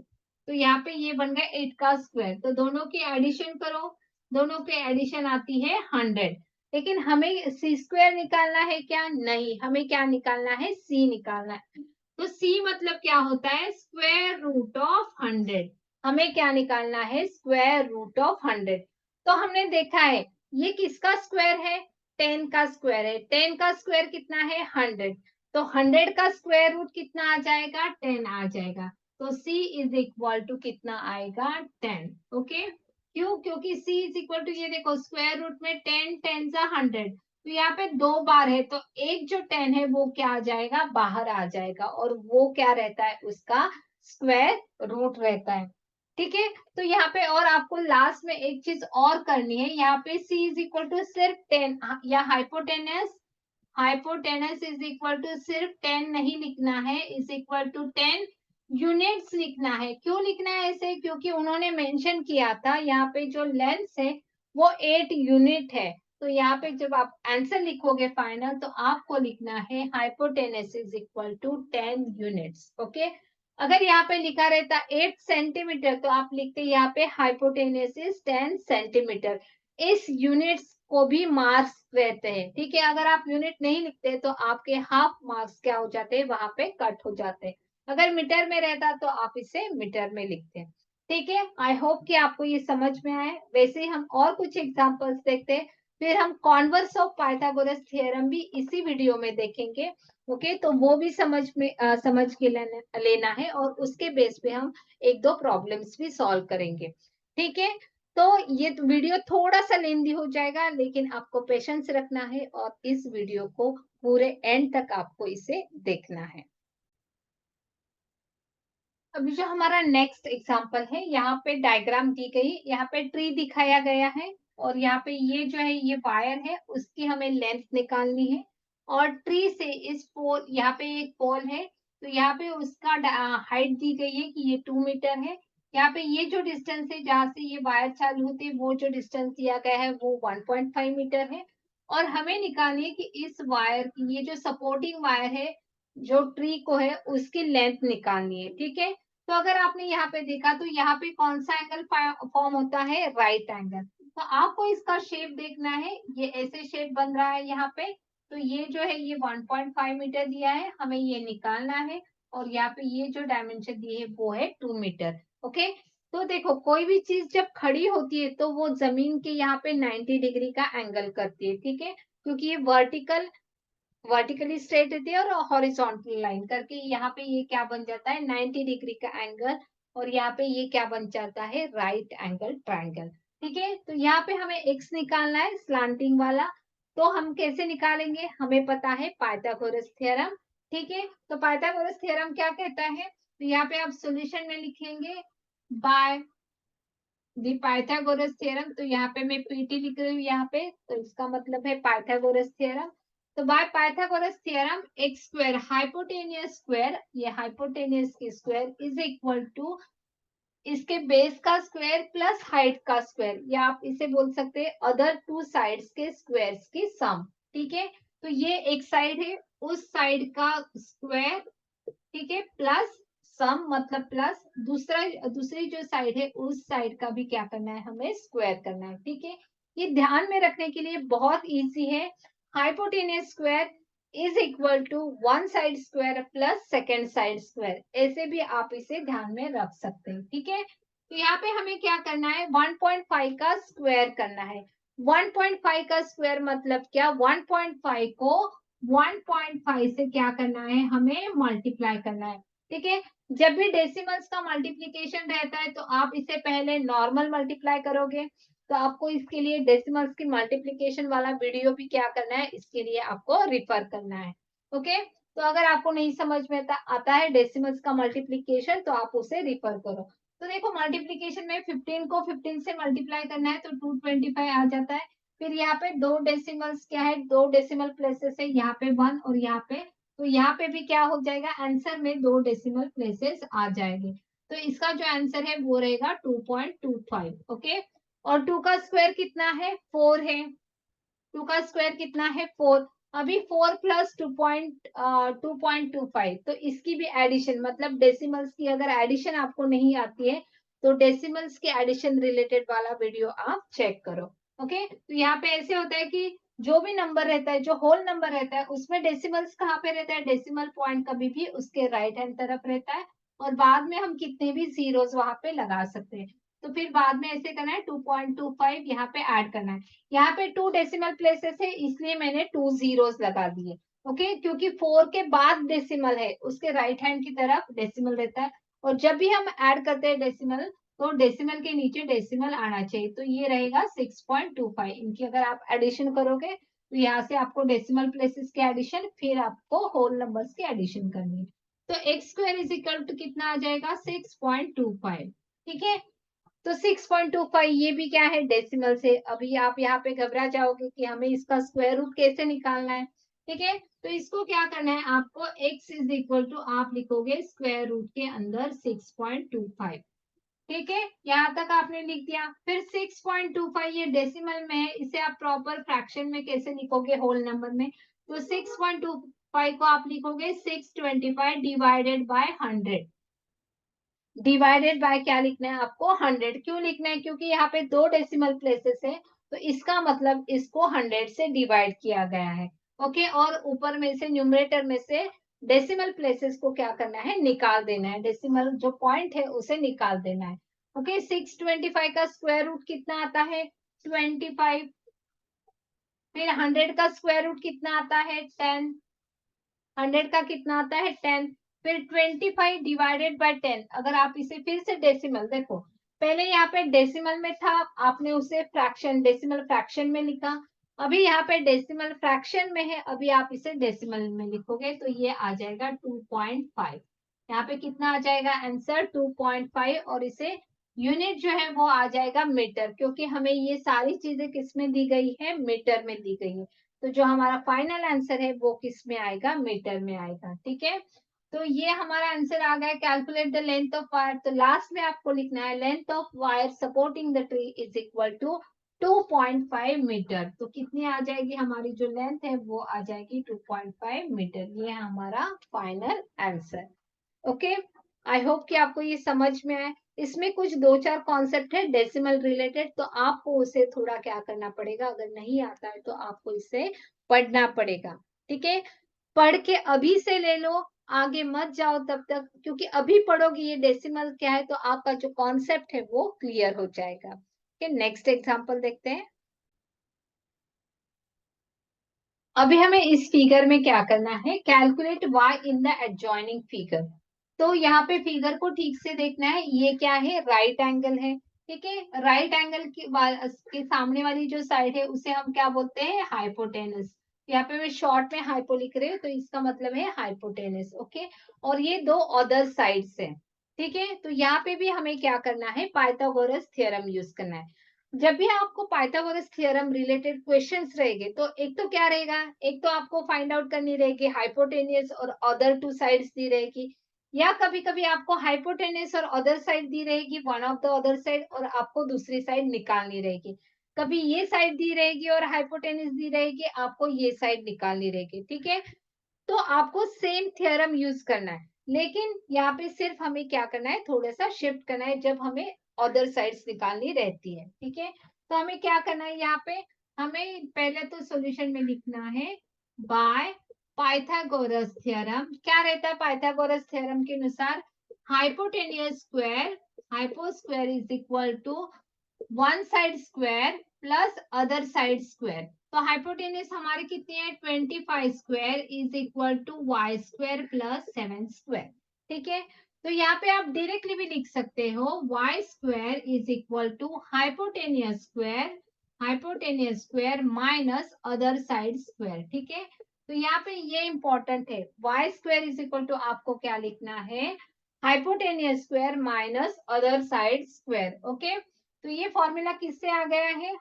तो यहाँ पे ये बन गया 8 का स्क्वायर, तो दोनों की एडिशन करो, दोनों की एडिशन आती है 100, लेकिन हमें सी स्क्वायर निकालना है क्या, नहीं, हमें क्या निकालना है, सी निकालना है, तो सी मतलब क्या होता है, स्क्वायर रूट ऑफ 100, हमें क्या निकालना है, स्क्वायर रूट ऑफ 100, तो हमने देखा है ये किसका स्क्वायर है, 10 का स्क्वायर है, 10 का स्क्वायर कितना है, 100, तो 100 का स्क्वायर रूट कितना आ जाएगा, 10 आ जाएगा, तो C इज इक्वल टू कितना आएगा, 10, ओके, क्यों, क्योंकि C इज इक्वल टू, ये देखो स्क्वायर रूट में 10 10 जा 100, तो यहाँ पे 2 बार है, तो एक जो 10 है वो क्या आ जाएगा, बाहर आ जाएगा, और वो क्या रहता है, उसका स्क्वायर रूट रहता है, ठीक है, तो यहाँ पे और आपको लास्ट में एक चीज और करनी है, यहाँ पे C इज इक्वल टू सिर्फ 10 या hypotenuse, hypotenuse is equal to सिर्फ 10 नहीं लिखना है, इज इक्वल टू 10 यूनिट्स लिखना है, क्यों लिखना है ऐसे, क्योंकि उन्होंने मेंशन किया था यहाँ पे जो लेंथ है वो 8 यूनिट है, तो यहाँ पे जब आप आंसर लिखोगे फाइनल, तो आपको लिखना है hypotenuse is equal to 10 units, okay, अगर यहाँ पे लिखा रहता 8 सेंटीमीटर, तो आप लिखते यहाँ पे हाइपोटेनस इज 10 सेंटीमीटर, इस यूनिट्स को भी मार्क्स रहते हैं, ठीक है, अगर आप यूनिट नहीं लिखते तो आपके हाफ मार्क्स क्या हो जाते हैं, वहां पे कट हो जाते हैं, अगर मीटर में रहता तो आप इसे मीटर में लिखते हैं, ठीक है, आई होप कि आपको ये समझ में आए, वैसे ही हम और कुछ एग्जांपल्स देखते हैं, फिर हम कॉन्वर्स ऑफ पाइथागोरस थ्योरम भी इसी वीडियो में देखेंगे, ओके, तो वो भी समझ के लेना है, और उसके बेस पे हम एक दो प्रॉब्लम्स भी सॉल्व करेंगे, ठीक है, तो ये वीडियो थोड़ा सा लेंदी हो जाएगा, लेकिन आपको पेशेंस रखना है और इस वीडियो को पूरे एंड तक आपको इसे देखना है। अभी जो हमारा नेक्स्ट एग्जांपल है, यहाँ पे डायग्राम दी गई, यहाँ पे ट्री दिखाया गया है, और यहाँ पे ये जो है ये वायर है, उसकी हमें लेंथ निकालनी है, और ट्री से इस पोल, यहाँ पे एक पोल है, तो यहाँ पे उसका हाइट दी गई है कि ये 2 मीटर है, यहाँ पे ये जो डिस्टेंस है जहाँ से ये वायर चालू होती है, वो जो डिस्टेंस दिया गया है वो 1.5 मीटर है, और हमें निकालनी है कि इस वायर की, ये जो सपोर्टिंग वायर है जो ट्री को है, उसकी लेंथ निकालनी है, ठीक है, तो अगर आपने यहाँ पे देखा, तो यहाँ पे कौन सा एंगल फॉर्म होता है, राइट एंगल, तो आपको इसका शेप देखना है, ये ऐसे शेप बन रहा है यहाँ पे, तो ये जो है ये 1.5 मीटर दिया है, हमें ये निकालना है, और यहाँ पे ये जो डायमेंशन दी है वो है 2 मीटर, ओके, तो देखो कोई भी चीज जब खड़ी होती है तो वो जमीन के यहाँ पे 90 डिग्री का एंगल करती है, ठीक है, क्योंकि ये वर्टिकली स्ट्रेट रहती है, और हॉरिजॉन्टल लाइन करके यहाँ पे ये क्या बन जाता है, 90 डिग्री का एंगल, और यहाँ पे ये क्या बन जाता है, राइट एंगल ट्रायंगल, ठीक है, तो यहाँ पे हमें एक्स निकालना है स्लांटिंग वाला, तो हम कैसे निकालेंगे, हमें पता है पाइथागोरस थ्योरम, ठीक है, तो पाइथागोरस थ्योरम क्या कहता है, तो यहाँ पे आप सॉल्यूशन में लिखेंगे बाय दी पाइथागोरस थ्योरम, तो यहाँ पे मैं पीटी लिख रही हूँ यहाँ पे, तो इसका मतलब है पाइथागोरस थ्योरम, तो bye Pythagoras theorem X square hypotenuse square, ये हाइपोटेनियस की स्क्वायर इज इक्वल टू इसके बेस का स्क्वायर प्लस हाइट का स्क्वायर, या आप इसे बोल सकते हैं अदर टू साइड्स के स्क्वायर्स की सम, ठीक है, तो ये एक साइड है, उस साइड का स्क्वायर, ठीक है, प्लस सम मतलब प्लस दूसरी जो साइड है उस साइड का भी क्या करना है, हमें स्क्वायर करना है, ठीक है, ये ध्यान में रखने के लिए बहुत इजी है, hypotenuse square is equal to one side square plus second side square, ऐसे भी आप इसे ध्यान में रख सकते हैं, ठीक है, तो यहाँ पे हमें क्या करना है, 1.5 का स्क्वायर करना है, 1.5 का स्क्वायर मतलब क्या, 1.5 को 1.5 से क्या करना है, हमें मल्टीप्लाई करना है, ठीक है, जब भी डेसिमल्स का मल्टीप्लीकेशन रहता है तो आप इसे पहले नॉर्मल मल्टीप्लाई करोगे, तो आपको इसके लिए डेसिमल्स की मल्टीप्लिकेशन वाला वीडियो भी क्या करना है, इसके लिए आपको रिफर करना है। ओके, तो अगर आपको नहीं समझ में आता है डेसिमल्स का मल्टीप्लिकेशन, तो आप उसे रिफर करो। तो देखो मल्टीप्लिकेशन में 15 को 15 से मल्टीप्लाई करना है तो 225 आ जाता है। फिर यहाँ पे दो डेसिमल्स क्या है, दो डेसिमल प्लेसेस है, यहाँ पे 1 और यहाँ पे, तो यहाँ पे भी क्या हो जाएगा, आंसर में दो डेसिमल प्लेसेस आ जाएंगे। तो इसका जो आंसर है वो रहेगा 2.25। ओके, और 2 का स्क्वायर कितना है, 4 है। 2 का स्क्वायर कितना है, 4। अभी 4 प्लस 2.25, तो इसकी भी एडिशन, मतलब डेसिमल्स की अगर एडिशन आपको नहीं आती है तो डेसिमल्स के एडिशन रिलेटेड वाला वीडियो आप चेक करो। ओके, तो यहाँ पे ऐसे होता है कि जो भी नंबर रहता है, जो होल नंबर रहता है, उसमें डेसिमल्स कहाँ पे रहता है, डेसिमल पॉइंट कभी भी उसके राइट हैंड तरफ रहता है, और बाद में हम कितने भी जीरोस वहां पे लगा सकते हैं। तो फिर बाद में ऐसे करना है, 2.25 यहाँ पे ऐड करना है। यहाँ पे 2 डेसिमल प्लेसेस है, इसलिए मैंने 2 जीरोस लगा दिए। ओके, क्योंकि 4 के बाद डेसिमल है, उसके राइट हैंड की तरफ डेसिमल रहता है, और जब भी हम ऐड करते हैं डेसिमल, तो डेसिमल के नीचे डेसिमल आना चाहिए। तो ये रहेगा 6.25। इनकी अगर आप एडिशन करोगे तो यहाँ से आपको डेसिमल प्लेसेस के एडिशन, फिर आपको होल नंबर्स के एडिशन करनी है। तो x square is equal to कितना आ जाएगा, 6.25। ठीक है, तो 6.25 ये भी क्या है, डेसिमल से। अभी आप यहाँ पे घबरा जाओगे कि हमें इसका स्क्वायर रूट कैसे निकालना है। ठीक है, तो इसको क्या करना है आपको, x इज इक्वल टू आप लिखोगे स्क्वायर रूट के अंदर 6.25। ठीक है, यहाँ तक आपने लिख दिया। फिर 6.25 ये डेसिमल में है, इसे आप प्रॉपर फ्रैक्शन में कैसे लिखोगे, होल नंबर में। तो 6.25 को आप लिखोगे 625 डिवाइडेड बाय 100। डिवाइडेड बाय क्या लिखना है आपको, 100। क्यों लिखना है, क्योंकि यहाँ पे दो डेसिमल प्लेसेस है, तो इसका मतलब इसको 100 से डिवाइड किया गया है। ओके, और ऊपर में से न्यूमरेटर में से डेसिमल प्लेसेस को क्या करना है, निकाल देना है, डेसिमल जो पॉइंट है उसे निकाल देना है। ओके, 625 का स्क्वायर रूट कितना आता है, 25। फिर 100 का स्क्वायर रूट कितना आता है, 10। 100 का कितना आता है, 10। फिर 25 डिवाइडेड बाय 10, अगर आप इसे फिर से डेसिमल देखो, पहले यहाँ पे डेसिमल में था, आपने उसे फ्रैक्शन, डेसिमल फ्रैक्शन में लिखा। अभी यहाँ पे डेसिमल फ्रैक्शन में है, अभी आप इसे डेसिमल में लिखोगे तो ये आ जाएगा 2.5। यहाँ पे कितना आ जाएगा आंसर, 2.5, और इसे यूनिट जो है वो आ जाएगा मीटर, क्योंकि हमें ये सारी चीजें किस में दी गई है, मीटर में दी गई है। तो जो हमारा फाइनल आंसर है वो किस में आएगा, मीटर में आएगा। ठीक है, तो ये हमारा आंसर आ गया। Calculate the length of wire, तो लास्ट में आपको लिखना है length of wire supporting the tree is equal to 2.5 metre. तो कितनी आ जाएगी हमारी जो लेंथ है वो आ जाएगी 2.5 मीटर। ये है हमारा final answer. Okay, I hope कि आपको ये समझ में आए। इसमें कुछ दो चार कॉन्सेप्ट है डेसिमल रिलेटेड, तो आपको उसे थोड़ा क्या करना पड़ेगा, अगर नहीं आता है तो आपको इसे पढ़ना पड़ेगा। ठीक है, पढ़ के अभी से ले लो, आगे मत जाओ तब तक, क्योंकि अभी पढ़ोगे ये डेसिमल क्या है तो आपका जो कॉन्सेप्ट है वो क्लियर हो जाएगा। नेक्स्ट एग्जांपल देखते हैं। अभी हमें इस फिगर में क्या करना है, calculate y in the adjoining figure. तो यहाँ पे फिगर को ठीक से देखना है, ये क्या है, राइट एंगल है। ठीक है, राइट एंगल के सामने वाली जो साइड है उसे हम क्या बोलते हैं, हाइपोटेनस। यहाँ पे मैं शॉर्ट में हाइपो लिख रही हूँ, तो इसका मतलब है हाइपोटेनस। ओके, और ये दो अदर साइड्स है। ठीक है, तो यहाँ पे भी हमें क्या करना है, पाइथागोरस थ्योरम यूज करना है। जब भी आपको पाइथागोरस थ्योरम रिलेटेड क्वेश्चंस रहेंगे, तो एक तो क्या रहेगा, एक तो आपको फाइंड आउट करनी रहेगी हाइपोटेनियस और अदर टू साइड्स दी रहेगी, या कभी कभी आपको हाइपोटेनियस और अदर साइड दी रहेगी, one of the other side, और आपको दूसरी साइड निकालनी रहेगी। कभी ये साइड दी रहेगी और हाइपोटेनियस दी रहेगी, आपको ये साइड निकालनी रहेगी। ठीक है, तो आपको सेम थ्योरम यूज करना है, लेकिन यहाँ पे सिर्फ हमें क्या करना है, थोड़ा सा शिफ्ट करना है जब हमें अदर साइड्स निकालनी रहती है। ठीक है, तो हमें क्या करना है, यहाँ पे हमें पहले तो सॉल्यूशन में लिखना है बाय पाइथागोरस थ्योरम। क्या रहता है पाइथागोरस थ्योरम के अनुसार, hypotenuse square, hypo square is equal to one side square plus other side square. तो हाइपोटेनस हमारे कितने हैं, 25 square is equal to y square plus 7 square. ठीक है, तो यहाँ पे आप डायरेक्टली भी लिख सकते हो y square is equal to hypotenuse square minus other side square. ठीक है, तो यहाँ पे ये इंपॉर्टेंट है, y square is equal to आपको क्या लिखना है, hypotenuse square minus other side square. Okay, तो ये फॉर्मूला किससे आ गया है,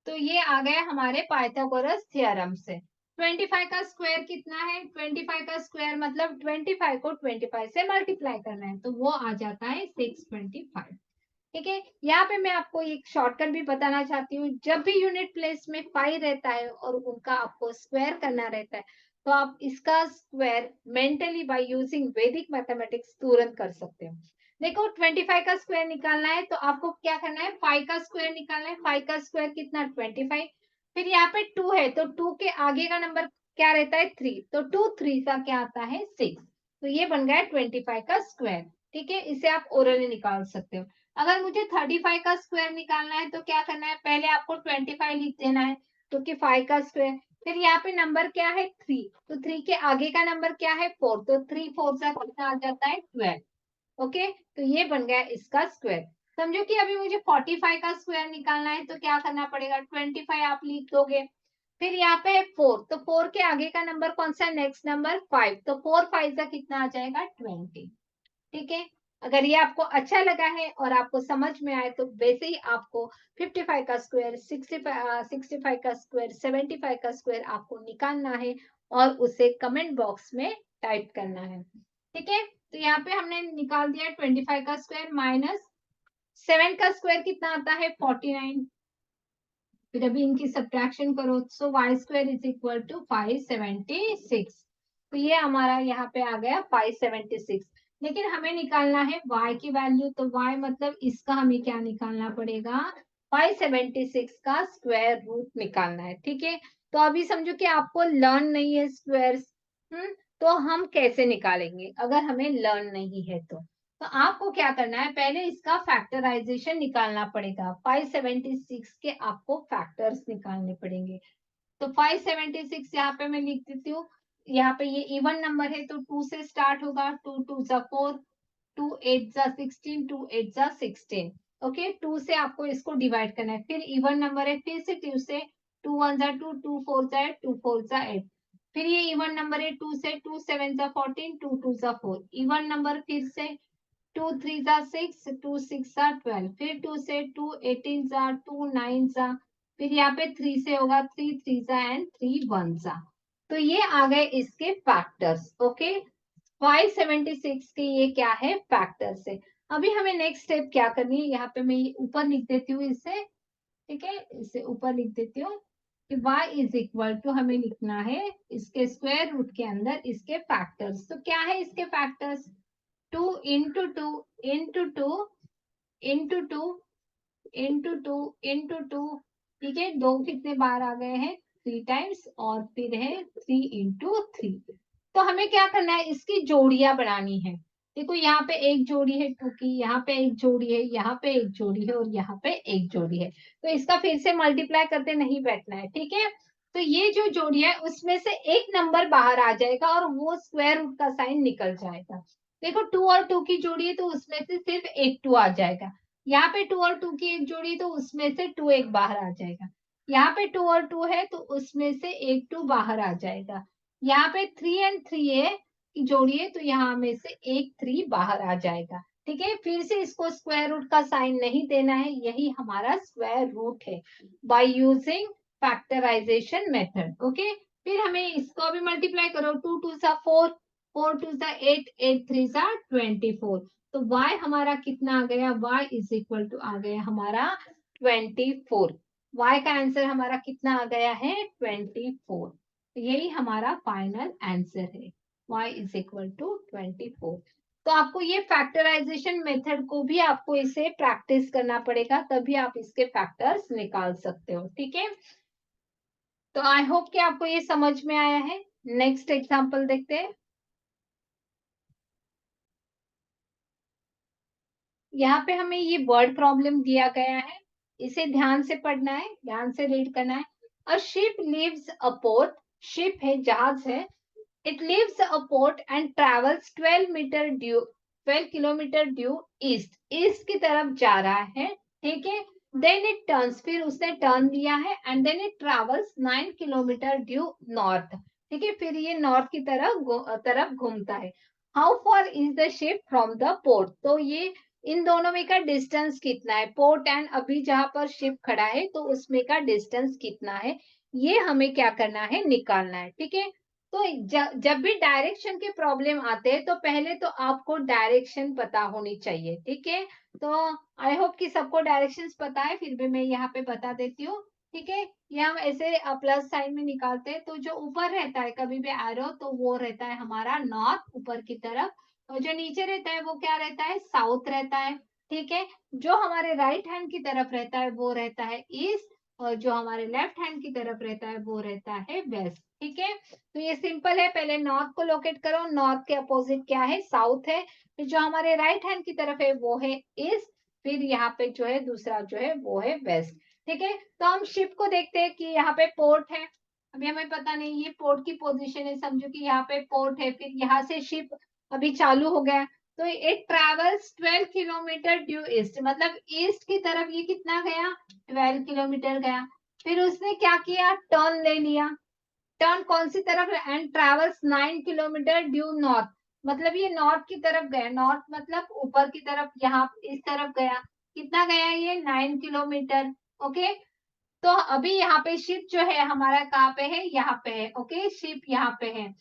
तो ये आ गया हमारे पाइथागोरस थ्योरम से। 25 का स्क्वायर कितना है, 25 का स्क्वायर मतलब 25 को 25 से मल्टीप्लाई करना है, तो वो आ जाता है 625। ठीक है, यहाँ पे मैं आपको एक शॉर्टकट भी बताना चाहती हूँ, जब भी यूनिट प्लेस में पाई रहता है और उनका आपको स्क्वायर करना रहता है, तो आप इसका स्क्वायर मेंटली बाय यूजिंग वैदिक मैथमेटिक्स तुरंत कर सकते हो। देखो 25 का स्क्वायर निकालना है तो आपको क्या करना है, 5 का स्क्वायर निकालना है। 5 का स्क्वायर कितना, 25। फिर यहाँ पे 2 है तो 2 के आगे का नंबर क्या रहता है, 3, तो 2 3 का क्या आता है, 6। तो ये बन गया 25 का स्क्वायर। ठीक है, इसे आप ओरली निकाल सकते हो। अगर मुझे 35 का स्क्वायर निकालना है तो क्या करना है, पहले आपको 25 लिख देना है, क्योंकि 5 का स्क्वायर, फिर यहाँ पे नंबर क्या है 3, तो 3 के आगे का नंबर क्या है 4, तो 3 4 का कितना आ जाता है 12। ओके, तो ये बन गया इसका स्क्वायर। समझो कि अभी मुझे 45 का स्क्वायर निकालना है तो क्या करना पड़ेगा, 25 आप लिख दोगे, फिर यहाँ पे है 4, तो 4 के आगे का नंबर कौन सा है, नेक्स्ट नंबर 5, तो 4 5 का कितना आ जाएगा 20। ठीक है, अगर ये आपको अच्छा लगा है और आपको समझ में आए तो वैसे ही आपको 55 का स्क्वायर, 65 का स्क्वायर, 75 का स्क्वायर आपको निकालना है और उसे कमेंट बॉक्स में टाइप करना है। ठीक है, तो यहाँ पे हमने निकाल दिया 25 का स्क्वायर माइनस 7 का स्क्वायर कितना आता है 49। फिर अभी इनकी सब्ट्रैक्शन करो, so Y square is equal to 576। तो ये हमारा यहाँ पे आ गया 576। लेकिन हमें निकालना है y की वैल्यू, तो y मतलब इसका हमें क्या निकालना पड़ेगा, 576 का स्क्वायर रूट निकालना है। ठीक है, तो अभी समझो कि आपको लर्न नहीं है स्क्वायर, तो हम कैसे निकालेंगे अगर हमें लर्न नहीं है तो आपको क्या करना है, पहले इसका फैक्टराइजेशन निकालना पड़ेगा। 576 के आपको फैक्टर्स निकालने पड़ेंगे। तो 576 यहाँ पे मैं लिख देती हूँ, यहाँ पे ये इवन नंबर है तो 2 से स्टार्ट होगा, 2 2 जा 4, 2 8 जा 16, 2 8 जा 16। ओके, 2 से आपको इसको डिवाइड करना है, फिर इवन नंबर है, फिर से 2 से, 2 1 जा 2, 2 4 जा 8, 2 4 जा 8। फिर ये इवन नंबर है 2 से, 2 7 जा 14, 2 2 जा 4। इवन नंबर फिर से 2 3 जा 6, 2 6 जा 12, फिर 2 से 2 18 जा 2 9 जा, फिर यहाँ पे 3 से होगा 3 3 जा एंड 3 1 जा। तो ये आ गए इसके फैक्टर्स। ओके, 576 के ये क्या है, फैक्टर्स है। अभी हमें नेक्स्ट स्टेप क्या करनी है, यहाँ पे मैं ये ऊपर लिख देती हूँ इसे। ठीक है, इसे ऊपर लिख देती हूँ कि y इज इक्वल टू हमें लिखना है इसके स्क्वायर रूट के अंदर इसके फैक्टर्स। तो क्या है इसके factors, 2 into 2 into 2 into 2 into 2 into 2। ठीक है, दो कितने बार आ गए हैं, 3 टाइम्स, और फिर है 3 इंटू 3। तो हमें क्या करना है, इसकी जोड़ियां बनानी है। देखो यहाँ पे एक जोड़ी है 2 की, यहाँ पे एक जोड़ी है, यहाँ पे एक जोड़ी है और यहाँ पे एक जोड़ी है, तो इसका फिर से मल्टीप्लाई करते नहीं बैठना है। ठीक है, तो ये जो जोड़ी है उसमें से एक नंबर बाहर आ जाएगा और वो स्क्वायर रूट का साइन निकल जाएगा। देखो 2 और 2 की जोड़ी है तो उसमें से सिर्फ एक 2 आ जाएगा, यहाँ पे 2 और 2 की एक जोड़ी तो उसमें से 2 एक बाहर आ जाएगा, यहाँ पे 2 और 2 है तो उसमें से एक 2 बाहर आ जाएगा, यहाँ पे 3 एंड 3 है की जोड़ी है तो यहाँ में से एक 3 बाहर आ जाएगा। ठीक है, फिर से इसको स्क्वायर रूट का साइन नहीं देना है, यही हमारा स्क्वायर रूट है by using factorisation method. Okay, फिर हमें इसको अभी मल्टीप्लाई करो, 2 2 सा 4, 4 2 सा 8, 8 3 सा 24। तो y हमारा कितना आ गया, y इज इक्वल टू आ गया हमारा 24। y का आंसर हमारा कितना आ गया है 24। यही हमारा फाइनल आंसर है, y इज इक्वल टू 24। तो आपको ये फैक्टराइजेशन मेथड को भी आपको इसे प्रैक्टिस करना पड़ेगा, तभी आप इसके फैक्टर्स निकाल सकते हो। ठीक है, तो आई होप कि आपको ये समझ में आया है। नेक्स्ट एग्जांपल देखते हैं। यहाँ पे हमें ये वर्ड प्रॉब्लम दिया गया है, इसे ध्यान से पढ़ना है, ध्यान से रीड करना है। A ship leaves a port, ship है जहाज है, It leaves a port and travels 12 kilometre due east की तरफ जा रहा है, ठीक है। देन इट टर्न्स, फिर उसने टर्न दिया है, and then it travels 9 kilometre due north, ठीक है। फिर ये नॉर्थ की तरफ घूमता है। How far is the ship from the port, तो ये इन दोनों में का डिस्टेंस कितना है, पोर्ट एंड अभी जहां पर शिप खड़ा है तो उसमें का डिस्टेंस कितना है, ये हमें क्या करना है, निकालना है, ठीक है। तो जब भी डायरेक्शन के प्रॉब्लम आते हैं तो पहले तो आपको डायरेक्शन पता होनी चाहिए, ठीक है। तो आई होप कि सबको डायरेक्शंस पता है, फिर भी मैं यहाँ पे बता देती हूँ, ठीक है। ये हम ऐसे प्लस साइन में निकालते हैं, तो जो ऊपर रहता है कभी भी एरो, तो वो रहता है हमारा नॉर्थ ऊपर की तरफ, और जो नीचे रहता है वो क्या रहता है, साउथ रहता है, ठीक है। जो हमारे राइट हैंड की तरफ रहता है वो रहता है ईस्ट, और जो हमारे लेफ्ट हैंड की तरफ रहता है वो रहता है वेस्ट, ठीक है। तो ये सिंपल है, पहले नॉर्थ को लोकेट करो, नॉर्थ के अपोजिट क्या है, साउथ है। फिर जो हमारे राइट हैंड की तरफ है वो है ईस्ट, फिर यहाँ पे जो है दूसरा जो है वो है वेस्ट, ठीक है। तो हम शिप को देखते हैं कि यहाँ पे पोर्ट है, अभी हमें पता नहीं ये पोर्ट की पोजीशन है, समझो कि यहाँ पे पोर्ट है, फिर यहाँ से शिप अभी चालू हो गया, तो it travels 12 kilometre due east, मतलब ईस्ट की तरफ ये कितना गया, 12 किलोमीटर गया। फिर उसने क्या किया, टर्न ले लिया, टर्न कौन सी तरफ, and travels 9 kilometre due north, मतलब ये नॉर्थ की तरफ गया, नॉर्थ मतलब ऊपर की तरफ, यहाँ इस तरफ गया, कितना गया ये 9 किलोमीटर, ओके। तो अभी यहाँ पे शिप जो है हमारा कहाँ पे है, यहाँ पे है, ओके, शिप यहाँ पे है।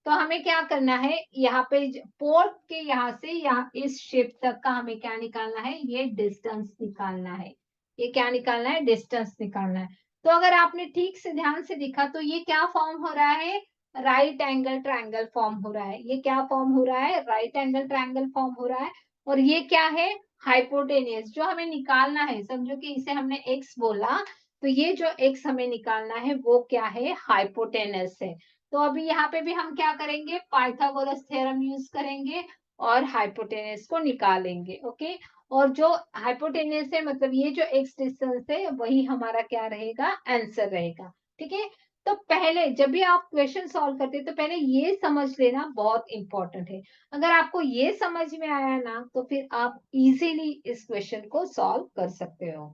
तो हमें क्या करना है, यहाँ पे पोर्ट के यहाँ से यहाँ इस शिप तक का हमें क्या निकालना है, ये डिस्टेंस निकालना है, ये क्या निकालना है, डिस्टेंस निकालना है। तो अगर आपने ठीक से ध्यान से देखा तो ये क्या फॉर्म हो रहा है, राइट एंगल ट्रायंगल फॉर्म हो रहा है, ये क्या फॉर्म हो रहा है, राइट एंगल ट्रायंगल फॉर्म हो रहा है। और ये क्या है, हाइपोटेनियस, जो हमें निकालना है, समझो कि इसे हमने एक्स बोला, तो ये जो एक्स हमें निकालना है वो क्या है, हाइपोटेनस है। तो अभी यहाँ पे भी हम क्या करेंगे, पाइथागोरस थ्योरम यूज करेंगे और हाइपोटेनस को निकालेंगे, ओके। और जो हाइपोटेनस है मतलब ये जो एक्स डिस्टेंस है वही हमारा क्या रहेगा, आंसर रहेगा, ठीक है। तो पहले जब भी आप क्वेश्चन सॉल्व करते हैं तो पहले ये समझ लेना बहुत इंपॉर्टेंट है। अगर आपको ये समझ में आया ना तो फिर आप इजीली इस क्वेश्चन को सॉल्व कर सकते हो,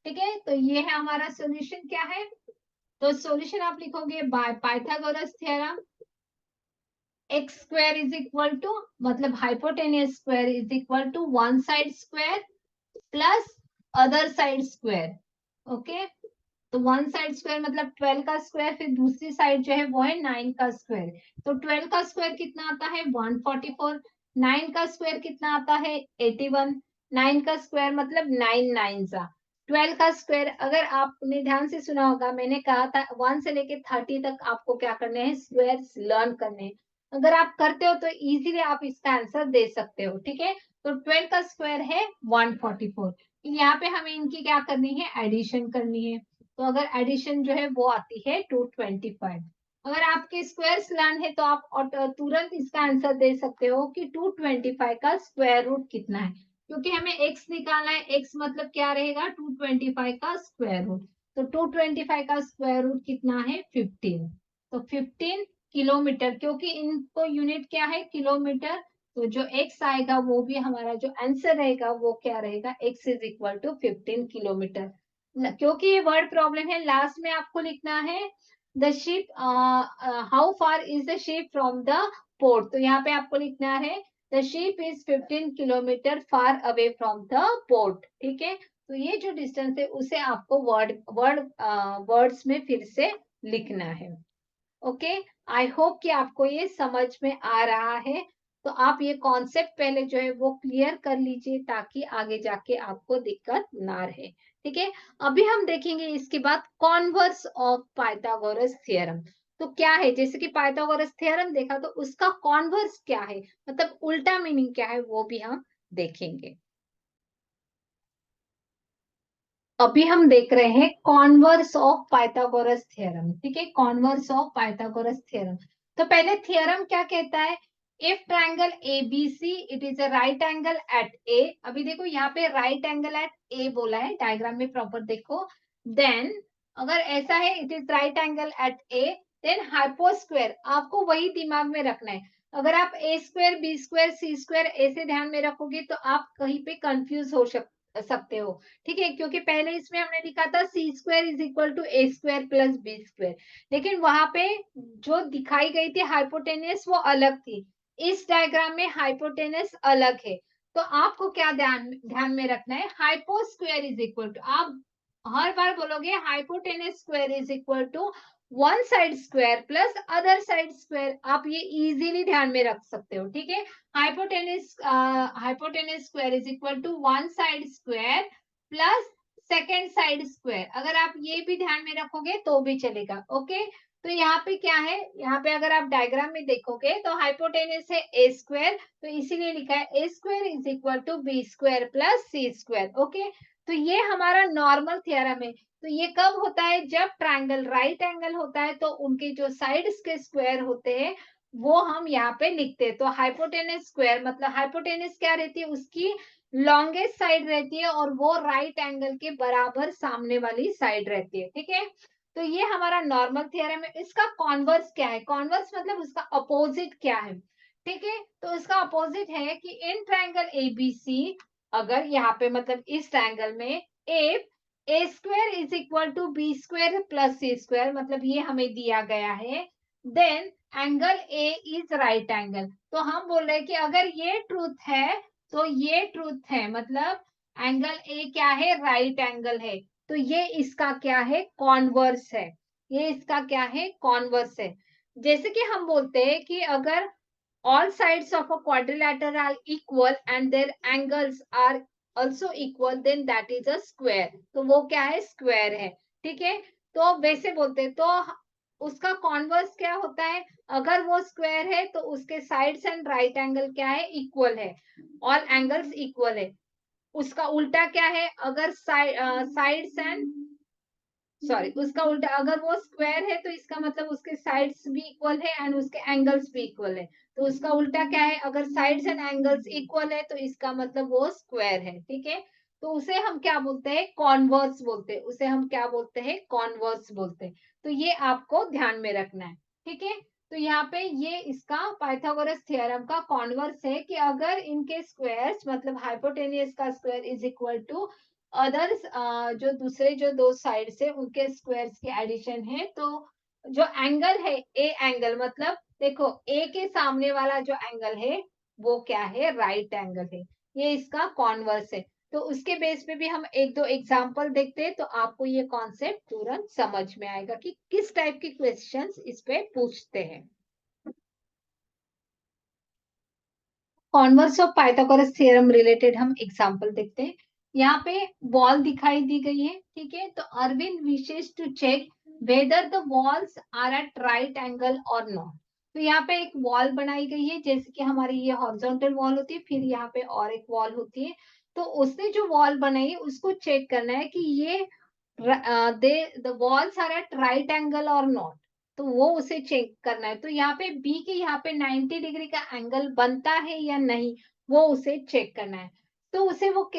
ठीक है। तो ये है हमारा सॉल्यूशन, क्या है, तो सॉल्यूशन आप लिखोगे by Pythagoras theorem, X square is equal to, मतलब hypotenuse square is equal to one side square plus other side square, okay. तो वन साइड स्क्वायर मतलब 12 का स्क्वायर, फिर दूसरी साइड जो है वो है 9 का स्क्वायर। तो 12 का स्क्वायर कितना आता है, 144, 9 का स्क्वायर कितना आता है, 81, 9 का स्क्वायर मतलब 9 9 सा 12 का स्क्वायर। अगर आपने ध्यान से सुना होगा, मैंने कहा था 1 से लेके 30 तक आपको क्या करने हैं, स्क्वायर्स लर्न करने हैं। अगर आप करते हो तो इजीली आप इसका आंसर दे सकते हो, ठीक है। तो 12 का स्क्वायर है 144, यहाँ पे हमें इनकी क्या करनी है, एडिशन करनी है। तो अगर एडिशन जो है वो आती है 225। अगर आपके स्क्वायर्स लर्न है तो आप तुरंत इसका आंसर दे सकते हो कि 225 का स्क्वायर रूट कितना है, क्योंकि हमें x निकालना है, x मतलब क्या रहेगा, 225 का स्क्वायर रूट। तो 225 का स्क्वायर रूट कितना है, 15। तो 15 किलोमीटर, क्योंकि इनको यूनिट क्या है, किलोमीटर। तो जो x आएगा वो भी हमारा जो आंसर रहेगा वो क्या रहेगा, x is equal to 15 kilometre. क्योंकि ये वर्ड प्रॉब्लम है, लास्ट में आपको लिखना है the ship, how far is the ship from the port, तो यहाँ पे आपको लिखना है the ship is 15 kilometre far away from the port, ठीक है। तो ये जो डिस्टेंस है उसे आपको वर्ड्स में फिर से लिखना है, ओके। आई होप कि आपको ये समझ में आ रहा है। तो आप ये कॉन्सेप्ट पहले जो है वो क्लियर कर लीजिए ताकि आगे जाके आपको दिक्कत ना रहे, ठीक है। अभी हम देखेंगे इसके बाद कॉन्वर्स ऑफ पाइथागोरस थ्योरम। तो क्या है, जैसे कि पाइथागोरस थ्योरम देखा तो उसका कॉन्वर्स क्या है, मतलब उल्टा मीनिंग क्या है, वो भी हम देखेंगे। अभी हम देख रहे हैं कॉन्वर्स ऑफ पाइथागोरस थ्योरम, ठीक है, कॉन्वर्स ऑफ पाइथागोरस थ्योरम। तो पहले थ्योरम क्या कहता है, if triangle ABC it is a right angle at A, अभी देखो यहाँ पे राइट एंगल एट ए बोला है, डायग्राम में प्रॉपर देखो। देन अगर ऐसा है, it is right angle at A, then hypo square, आपको वही दिमाग में रखना है। अगर आप A square, B square, C square ऐसे ध्यान में रखोगे तो आप कहीं पे कंफ्यूज हो सकते हो, ठीक है, क्योंकि पहले इसमें हमने लिखा था C square is equal to A square plus B square, लेकिन वहां पे जो दिखाई गई थी हाइपोटेनस वो अलग थी, इस डायग्राम में हाइपोटेनस अलग है। तो आपको क्या ध्यान ध्यान में रखना है, हाइपोस्क्वायर इज इक्वल टू, आप हर बार बोलोगे hypotenuse square is equal to one side square plus other side square, आप ये इजीली ध्यान में रख सकते हो, ठीक है। Hypotenuse square is equal to one side square plus second side square, अगर आप ये भी ध्यान में रखोगे तो भी चलेगा, ओके। तो यहाँ पे क्या है, यहाँ पे अगर आप डायग्राम में देखोगे तो हाइपोटेनस है ए स्क्वायर, तो इसीलिए लिखा है A square is equal to B square plus C square, okay. तो ये हमारा नॉर्मल थ्योरम है। तो ये कब होता है, जब ट्रायंगल राइट एंगल होता है तो उनके जो साइड्स के स्क्वायर होते हैं वो हम यहाँ पे लिखते हैं। तो हाइपोटेनस स्क्वायर मतलब हाइपोटेनस क्या रहती है, उसकी लॉन्गेस्ट साइड रहती है और वो राइट एंगल के बराबर सामने वाली साइड रहती है, ठीक है। तो ये हमारा नॉर्मल थ्योरम है। इसका कॉन्वर्स क्या है, कॉन्वर्स मतलब उसका अपोजिट क्या है, ठीक है। तो इसका अपोजिट है कि इन ट्रायंगल एबीसी, अगर यहाँ पे मतलब इस ट्रायंगल में A square is equal to B square plus C square, मतलब ये हमें दिया गया है, then angle A is right angle. तो हम बोल रहे हैं कि अगर ये ट्रूथ है तो ये ट्रूथ है, मतलब एंगल ए क्या है, राइट एंगल है, तो ये इसका क्या है, कॉन्वर्स है, ये इसका क्या है, कॉन्वर्स है। जैसे कि हम बोलते हैं कि अगर all sides of a quadrilateral are equal and their angles are also equal, then that is a square, तो वो क्या है, स्क्वायर है, ठीक है। तो वैसे बोलते हैं, तो उसका कॉन्वर्स क्या होता है, अगर वो स्क्वायर है तो उसके साइड्स एंड राइट एंगल क्या है, इक्वल है, ऑल एंगल्स इक्वल है। उसका उल्टा क्या है, अगर साइड्स एंड सॉरी उसका उल्टा, अगर वो स्क्वायर है तो इसका मतलब उसके साइड्स भी इक्वल है एंड उसके एंगल्स भी इक्वल है। तो उसका उल्टा क्या है, अगर साइड्स एंड एंगल्स इक्वल है तो इसका मतलब वो स्क्वायर है, ठीक है। तो उसे हम क्या बोलते हैं, कॉन्वर्स बोलते हैं, उसे हम क्या बोलते हैं, कॉन्वर्स बोलते हैं। तो ये आपको ध्यान में रखना है, ठीक है। तो यहाँ पे ये इसका पाइथागोरस थ्योरम का कॉन्वर्स है कि अगर इनके स्क्वायर्स मतलब हाइपोटेनियस का square is equal to others, जो दूसरे जो दो साइड से उनके स्क्वायर्स की एडिशन है, तो जो एंगल है ए एंगल, मतलब देखो ए के सामने वाला जो एंगल है वो क्या है, राइट एंगल है, ये इसका कॉन्वर्स है। तो उसके बेस पे भी हम एक दो एग्जांपल देखते हैं तो आपको ये कॉन्सेप्ट तुरंत समझ में आएगा कि किस टाइप के क्वेश्चंस इस पे पूछते हैं। Converse of Pythagoras theorem related हम एग्जांपल देखते हैं। यहाँ पे वॉल दिखाई दी गई है, ठीक है। तो Arvind wishes to check whether the walls are at right angle और नॉट। तो यहाँ पे एक वॉल बनाई गई है, जैसे कि हमारी ये हॉरिजॉन्टल वॉल होती है, फिर यहाँ पे और एक वॉल होती है। तो उसने जो वॉल बनाई है उसको चेक करना है कि ये the walls are at right angle और नॉट, तो वो उसे चेक करना है। तो यहाँ पे बी के यहाँ पे 90 डिग्री का एंगल बनता है या नहीं, वो उसे चेक करना है। तो उसे वो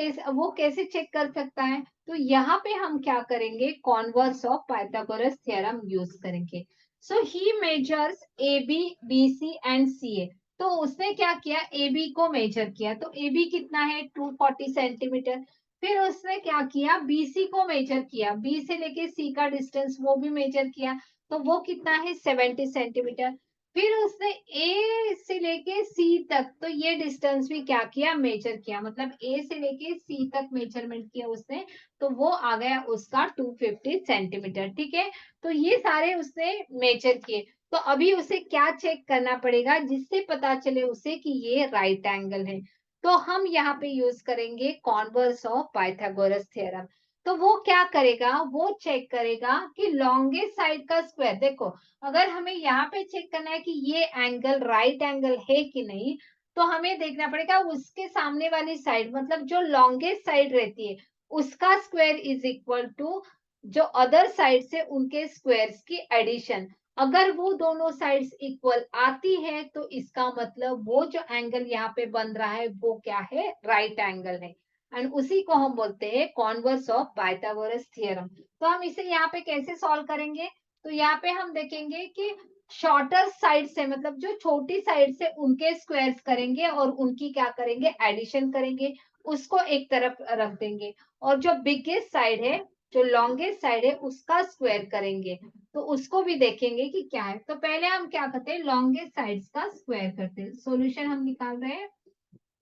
कैसे चेक कर सकता है, तो यहाँ पे हम क्या करेंगे, converse of Pythagoras theorem use करेंगे। So he measures A B, B C and C A. तो उसने क्या किया, ए बी को मेजर किया, तो ए बी कितना है, 240 सेंटीमीटर। फिर उसने क्या किया, बीसी को मेजर किया, बी से लेके सी का डिस्टेंस वो भी मेजर किया, तो वो कितना है, 70 सेंटीमीटर। फिर उसने ए से लेके सी तक, तो ये डिस्टेंस भी क्या किया, मेजर किया, मतलब ए से लेके सी तक मेजरमेंट किया उसने, तो वो आ गया उसका 250 सेंटीमीटर, ठीक है। तो ये सारे उसने मेजर किए। तो अभी उसे क्या चेक करना पड़ेगा जिससे पता चले उसे कि ये राइट एंगल है, तो हम यहाँ पे यूज करेंगे कॉन्वर्स ऑफ पाइथागोरस थ्योरम। तो वो क्या करेगा, वो चेक करेगा कि लॉन्गेस्ट साइड का स्क्वायर, देखो अगर हमें यहाँ पे चेक करना है कि ये एंगल राइट एंगल है कि नहीं, तो हमें देखना पड़ेगा उसके सामने वाली साइड, मतलब जो लॉन्गेस्ट साइड रहती है उसका स्क्वायर इज इक्वल टू जो अदर साइड से उनके स्क्वायर्स की एडिशन। अगर वो दोनों साइड्स इक्वल आती है तो इसका मतलब वो जो एंगल यहाँ पे बन रहा है वो क्या है, राइट एंगल है, एंड उसी को हम बोलते हैं कॉन्वर्स ऑफ पाइथागोरस थ्योरम। तो हम इसे यहाँ पे कैसे सॉल्व करेंगे, तो यहाँ पे हम देखेंगे कि शॉर्टर साइड से मतलब जो छोटी साइड से उनके स्क्वायर्स करेंगे और उनकी क्या करेंगे, एडिशन करेंगे, उसको एक तरफ रख देंगे, और जो बिगेस्ट साइड है, जो लॉन्गेस्ट साइड है, उसका स्क्वायर करेंगे, तो उसको भी देखेंगे कि क्या है। तो पहले हम क्या करते हैं, लॉन्गेस्ट साइड्स का स्क्वायर करते हैं। सॉल्यूशन हम निकाल रहे हैं।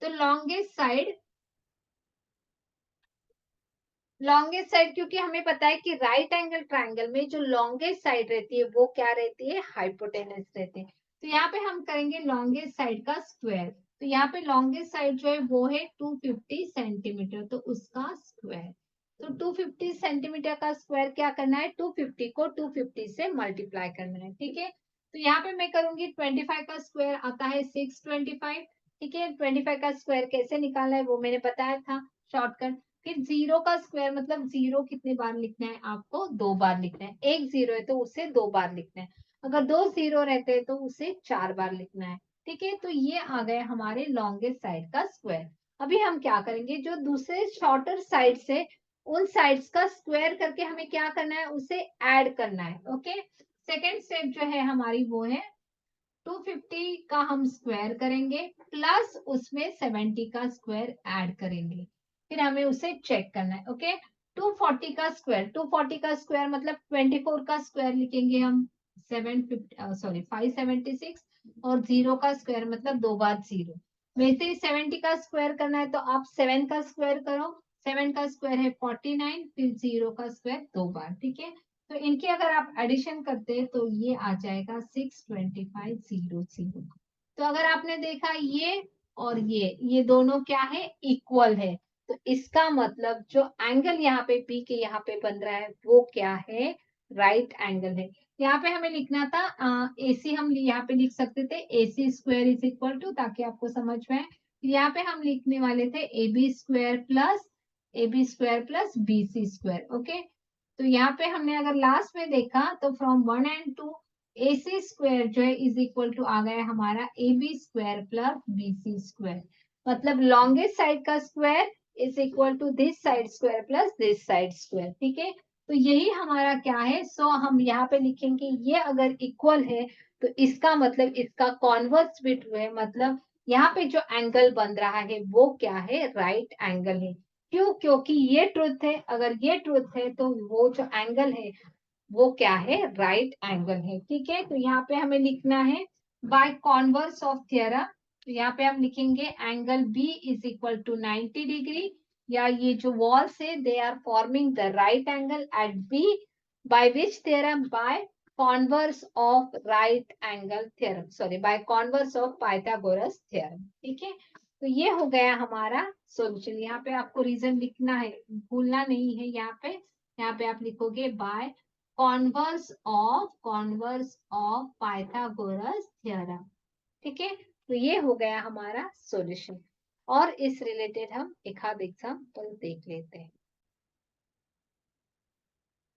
तो लॉन्गेस्ट साइड, क्योंकि हमें पता है कि राइट एंगल ट्रायंगल में जो लॉन्गेस्ट साइड रहती है वो क्या रहती है, हाइपोटेनस रहती है। तो यहाँ पे हम करेंगे लॉन्गेस्ट साइड का स्क्वायर। तो यहाँ पे लॉन्गेस्ट साइड जो है वो है 250 सेंटीमीटर, तो उसका स्क्वायर। तो 250 सेंटीमीटर का स्क्वायर क्या करना है, 250 को 250 से मल्टीप्लाई करना है, ठीक है। तो यहाँ पे मैं करूंगी 25 का स्क्वायर आता है 625, ठीक है। 25 का स्क्वायर कैसे निकालना है वो मैंने बताया था, शॉर्टकट। फिर जीरो का स्क्वायर मतलब जीरो कितने बार लिखना है आपको, 2 बार लिखना है। एक जीरो है तो उसे 2 बार लिखना है, अगर 2 जीरो रहते हैं तो उसे 4 बार लिखना है, ठीक है। तो ये आ गए हमारे लॉन्गेस्ट साइड का स्क्वायर। अभी हम क्या करेंगे, जो दूसरे शॉर्टर साइड से उन साइड्स का स्क्वायर करके हमें क्या करना है, उसे ऐड करना है, ओके। सेकेंड स्टेप जो है हमारी वो है 250 का हम स्क्वायर करेंगे प्लस उसमें 70 का स्क्वायर ऐड करेंगे, फिर हमें उसे चेक करना है, ओके। 240 का स्क्वायर, 240 का स्क्वायर मतलब 24 का स्क्वायर लिखेंगे हम 576, और जीरो का स्क्वायर मतलब 2 बार 0। वैसे ही 70 का स्क्वायर करना है तो आप 7 का स्क्वायर करो, 7 का स्क्वायर है 49, फिर जीरो का स्क्वायर 2 बार, ठीक है। तो इनकी अगर आप एडिशन करते हैं तो ये आ जाएगा 62500। तो अगर आपने देखा ये और ये दोनों क्या है, इक्वल है, तो इसका मतलब जो एंगल यहाँ पे पी के यहाँ पे बन रहा है वो क्या है, राइट एंगल है। यहाँ पे हमें लिखना था एसी, हम यहाँ पे लिख सकते थे AC square is equal to, ताकि आपको समझ में आए। यहाँ पे हम लिखने वाले थे AB square plus BC square, okay. तो यहाँ पे हमने अगर लास्ट में देखा तो फ्रॉम 1 and 2 AC स्क्वायर जो है इज इक्वल टू आ गया हमारा AB square plus BC square, मतलब लॉन्गेस्ट साइड का square is equal to this side square plus this side square, ठीक है। तो यही हमारा क्या है, सो हम यहाँ पे लिखेंगे ये अगर इक्वल है तो इसका मतलब इसका कॉन्वर्स भी ट्रू है, मतलब यहाँ पे जो एंगल बन रहा है वो क्या है, राइट एंगल है। क्यों, क्योंकि ये ट्रुथ है, अगर ये ट्रुथ है तो वो जो एंगल है वो क्या है, राइट एंगल है, ठीक है। तो यहाँ पे हमें लिखना है बाय कॉन्वर्स ऑफ थ्योरम। तो यहाँ पे हम लिखेंगे angle B is equal to 90 degree, या ये जो वॉल्स है they are forming the right angle at B, by which theorem, by converse of right angle theorem, sorry by converse of Pythagoras theorem, ठीक है। तो ये हो गया हमारा सॉल्यूशन। यहाँ पे आपको रीजन लिखना है, भूलना नहीं है। यहाँ पे आप लिखोगे by converse of Pythagoras theorem, ठीक है। तो ये हो गया हमारा सॉल्यूशन। और इस रिलेटेड हम एक आध एग्जाम्पल देख लेते हैं।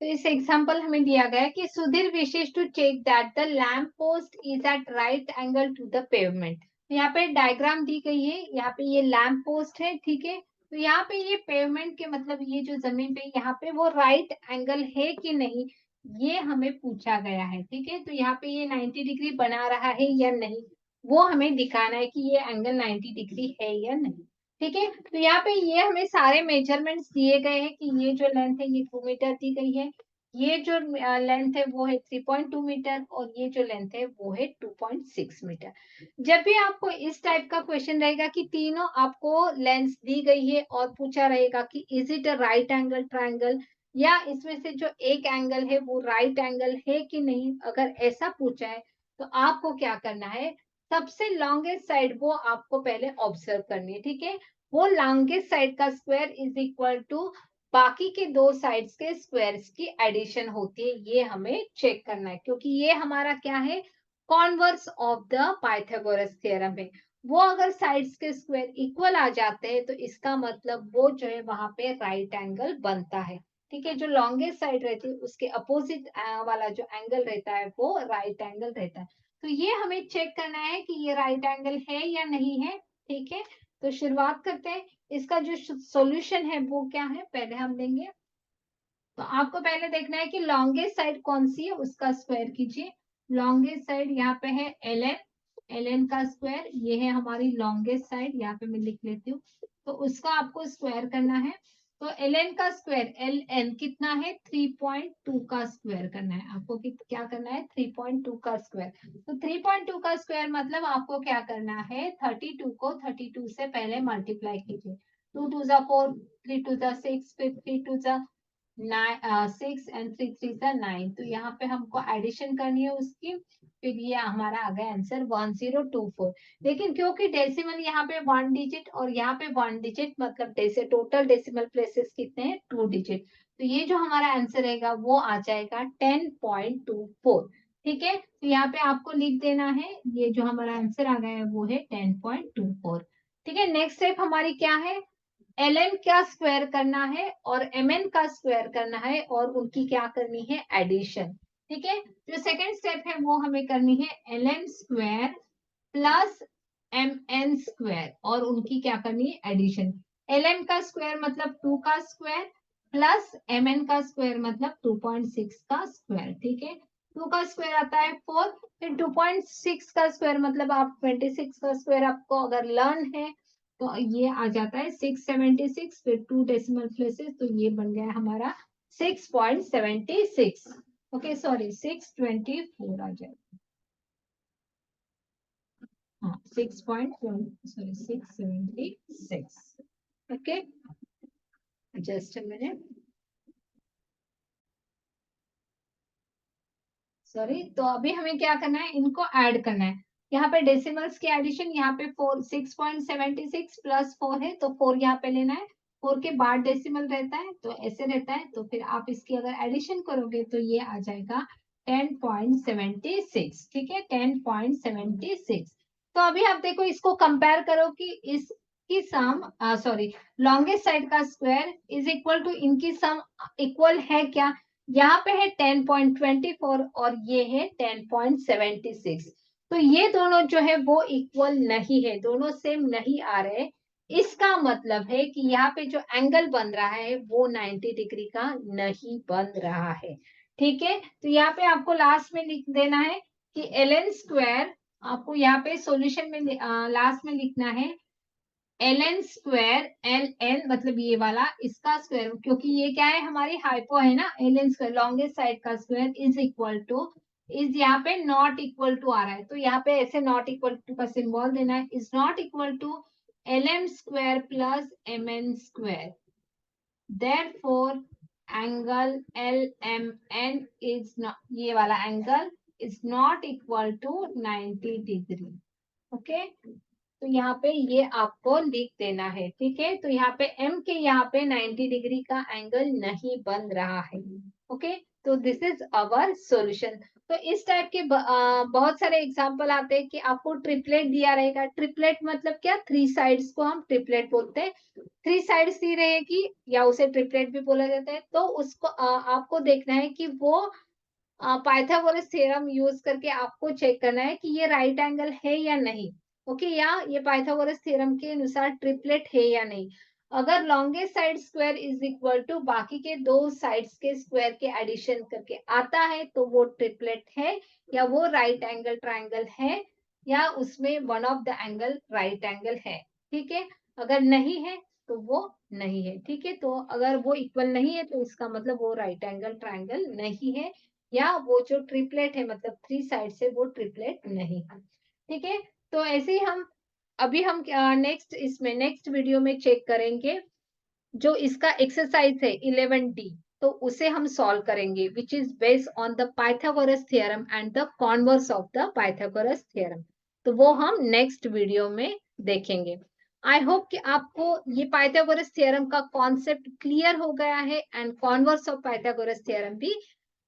तो इस एग्जाम्पल हमें दिया गया है कि Sudhir wishes to check that the lamp post is at right angle to the pavement. यहाँ पे डायग्राम दी गई है, यहाँ पे ये लैम्प पोस्ट है, ठीक है। तो यहाँ पे ये पेवमेंट के मतलब ये जो जमीन पे यहाँ पे वो राइट एंगल है कि नहीं, ये हमें पूछा गया है, ठीक है। तो यहाँ पे ये 90 डिग्री बना रहा है या नहीं, वो हमें दिखाना है कि ये एंगल 90 डिग्री है या नहीं, ठीक है। तो यहाँ पे ये हमें सारे मेजरमेंट्स दिए गए हैं कि ये जो लेंथ है ये 2 मीटर दी गई है, ये जो लेंथ है वो है 3.2 मीटर, और ये जो लेंथ है वो है 2.6 मीटर। जब भी आपको इस टाइप का क्वेश्चन रहेगा कि तीनों आपको लेंथ दी गई है और पूछा रहेगा कि is it a right angle triangle, या इसमें से जो एक एंगल है वो राइट एंगल है कि नहीं, अगर ऐसा पूछा है तो आपको क्या करना है, सबसे लॉन्गेस्ट साइड वो आपको पहले ऑब्जर्व करनी है, ठीक है। वो लॉन्गेस्ट साइड का स्क्वायर इज इक्वल टू बाकी के दो साइड्स के स्क्वायर्स की एडिशन होती है, ये हमें चेक करना है, क्योंकि ये हमारा क्या है, converse of the Pythagoras theorem है। वो अगर साइड्स के स्क्वायर इक्वल आ जाते हैं तो इसका मतलब वो जो है वहां पे राइट एंगल बनता है, ठीक है। जो लॉन्गेस्ट साइड रहती है उसके अपोजिट वाला जो एंगल रहता है वो राइट एंगल रहता है। तो ये हमें चेक करना है कि ये राइट एंगल है या नहीं है, ठीक है। तो शुरुआत करते हैं। इसका जो सॉल्यूशन है वो क्या है, पहले हम लेंगे तो आपको पहले देखना है कि लॉन्गेस्ट साइड कौन सी है, उसका स्क्वायर कीजिए। लॉन्गेस्ट साइड यहाँ पे है ln, ln का स्क्वायर, ये है हमारी लॉन्गेस्ट साइड, यहाँ पे मैं लिख लेती हूँ। तो उसका आपको स्क्वायर करना है। तो ln का स्क्वायर, ln कितना है, 3.2 का स्क्वायर करना है आपको। क्या करना है, 3.2 का स्क्वायर। तो 3.2 का स्क्वायर मतलब आपको क्या करना है, 32 को 32 से पहले मल्टीप्लाई कीजिए। 2 2 जा 4, 3 2 जा 6, फिर 3 2 जा 6 एंड 3 3 जा 9। तो यहाँ पे हमको एडिशन करनी है उसकी, फिर ये हमारा आ गया आंसर 1024। लेकिन क्योंकि डेसिमल यहाँ पे 1 डिजिट और यहाँ पे 1 डिजिट, मतलब टोटल डेसिमल प्लेसेस कितने हैं, 2 डिजिट। तो ये जो हमारा आंसर रहेगा वो आ जाएगा 10.24। ठीक है, तो यहाँ पे आपको लिख देना है, ये जो हमारा आंसर आ गया है वो है 10.24। ठीक है, नेक्स्ट स्टेप हमारी क्या है, ln का स्क्वायर करना है और mn का स्क्वायर करना है और उनकी क्या करनी है, एडिशन। ठीक है, जो सेकंड स्टेप है वो हमें करनी है ln square plus mn square और उनकी क्या करनी है, एडिशन। ln का स्क्वायर मतलब 2 का स्क्वायर प्लस mn का स्क्वायर मतलब 2.6 का स्क्वायर। ठीक है, 2 का स्क्वायर आता है 4, फिर 2.6 का स्क्वायर मतलब आप 26 का स्क्वायर आपको अगर लर्न है तो ये आ जाता है 676, फिर 2 डेसिमल प्लेसेस, तो ये बन गया हमारा 6.76। ओके सॉरी 624 आ जाए, हाँ 6.76। Okay, just a minute, sorry. तो अभी हमें क्या करना है, इनको ऐड करना है। यहाँ पे डेसिमल्स की एडिशन, यहाँ पे 4 6.76 प्लस 4 है तो 4 यहाँ पे लेना है। 4 के बाद डेसिमल रहता है तो ऐसे रहता है, तो फिर आप इसकी अगर एडिशन करोगे तो ये आ जाएगा 10.76। ठीक है, 10.76। तो अभी आप देखो, इसको कंपेयर करो कि इसकी सम, सॉरी, लॉन्गेस्ट साइड का स्क्वायर इज इक्वल टू इनकी सम इक्वल है क्या। यहाँ पे है 10.24 और ये है 10.76। तो ये दोनों जो है वो इक्वल नहीं है, दोनों सेम नहीं आ रहे। इसका मतलब है कि यहाँ पे जो एंगल बन रहा है वो 90 डिग्री का नहीं बन रहा है। ठीक है, तो यहाँ पे आपको लास्ट में लिख देना है कि ln स्क्वायर, आपको यहाँ पे सॉल्यूशन में लास्ट में लिखना है ln स्क्वायर, ln मतलब ये वाला, इसका स्क्वायर, क्योंकि ये क्या है, हमारी हाइपो है ना, ln स्क्वायर लॉन्गेस्ट साइड का square is equal to, is यहाँ पे नॉट इक्वल टू आ रहा है तो यहाँ पे ऐसे नॉट इक्वल टू का सिंबल देना है, is not equal to lm square plus mn square. Therefore, angle LMN is not, ये वाला angle is not equal to 90 degree. Okay, तो यहाँ पे ये आपको लिख देना है। ठीक है, तो यहाँ पे M के यहाँ पे 90 डिग्री का एंगल नहीं बन रहा है। ओके, तो दिस इज अवर सॉल्यूशन। तो इस टाइप के बहुत सारे एग्जांपल आते हैं कि आपको ट्रिपलेट दिया रहेगा। ट्रिपलेट मतलब क्या, 3 साइड्स को हम ट्रिपलेट बोलते हैं। 3 साइड्स दी रहेगी या उसे ट्रिपलेट भी बोला जाता है। तो उसको आपको देखना है कि वो पाइथागोरस थ्योरम यूज करके आपको चेक करना है कि ये राइट एंगल है या नहीं। ओके, या ये पाइथागोरस थ्योरम के अनुसार ट्रिपलेट है या नहीं। अगर longest side square is equal to बाकी के 2 साइड्स के स्क्वायर के एडिशन करके आता है तो वो ट्रिपलेट है, या वो राइट एंगल ट्रायंगल है, या उसमें one of the angle right angle है। ठीक है, अगर नहीं है तो वो नहीं है। ठीक है, तो अगर वो इक्वल नहीं है तो इसका मतलब वो राइट एंगल ट्रायंगल नहीं है, या वो जो ट्रिपलेट है मतलब 3 साइड से वो ट्रिपलेट नहीं है। ठीक है, तो ऐसे ही हम अभी हम नेक्स्ट इसमें नेक्स्ट वीडियो में चेक करेंगे जो इसका एक्सरसाइज है 11D, तो उसे हम सॉल्व करेंगे which is based on the Pythagoras theorem and the converse of the Pythagoras theorem. तो वो हम नेक्स्ट वीडियो में देखेंगे। आई होप कि आपको ये पाइथागोरस थ्योरम का कॉन्सेप्ट क्लियर हो गया है and converse of Pythagoras theorem भी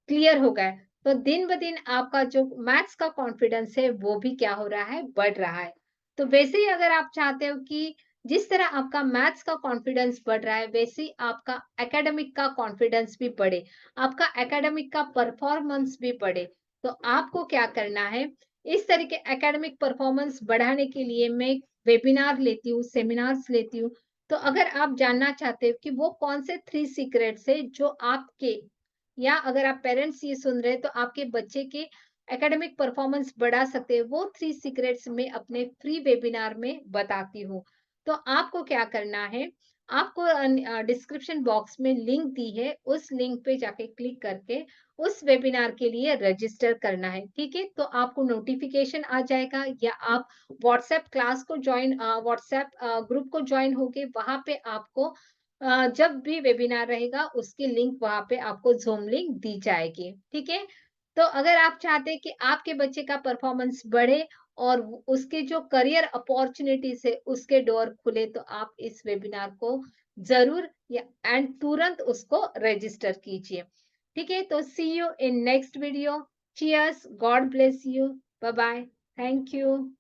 क्लियर हो गया। तो दिन ब दिन आपका जो मैथ्स का कॉन्फिडेंस है वो भी क्या हो रहा है, बढ़ रहा है। तो वैसे ही अगर आप चाहते हो कि जिस तरह आपका मैथ्स का कॉन्फिडेंस बढ़ रहा है वैसे ही आपका एकेडमिक का कॉन्फिडेंस भी बढ़े, आपका एकेडमिक का परफॉर्मेंस भी बढ़े, तो आपको क्या करना है, इस तरह के एकेडमिक परफॉर्मेंस बढ़ाने के लिए मैं वेबिनार लेती हूँ, सेमिनार्स लेती हूँ। तो अगर आप जानना चाहते हो कि वो कौन से 3 सीक्रेट्स है जो आपके, या अगर आप पेरेंट्स ये सुन रहे हैं तो आपके बच्चे के एकेडमिक परफॉर्मेंस बढ़ा सकते हैं, वो 3 सीक्रेट्स मैं अपने फ्री वेबिनार में बताती हूँ। तो आपको क्या करना है, आपको डिस्क्रिप्शन बॉक्स में लिंक दी है, उस लिंक पे जाके क्लिक करके उस वेबिनार के लिए रजिस्टर करना है, ठीक है? तो आपको नोटिफिकेशन आ जाएगा, या आप व्हाट्सएप क्लास को जॉइन व्हाट्सएप ग्रुप को जॉइन होके वहाँ पे आपको जब भी वेबिनार रहेगा उसकी लिंक वहाँ पे आपको ज़ूम लिंक दी जाएगी, ठीक है? तो अगर आप चाहते हैं कि आपके बच्चे का परफॉर्मेंस बढ़े और उसके जो करियर अपॉर्च्युनिटीज़ है उसके डोर खुले, तो आप इस वेबिनार को ज़रूर या एंड तुरंत उसको रजिस्टर कीजिए, ठीक है? तो see you in next video. Cheers, God bless you. Bye bye. Thank you.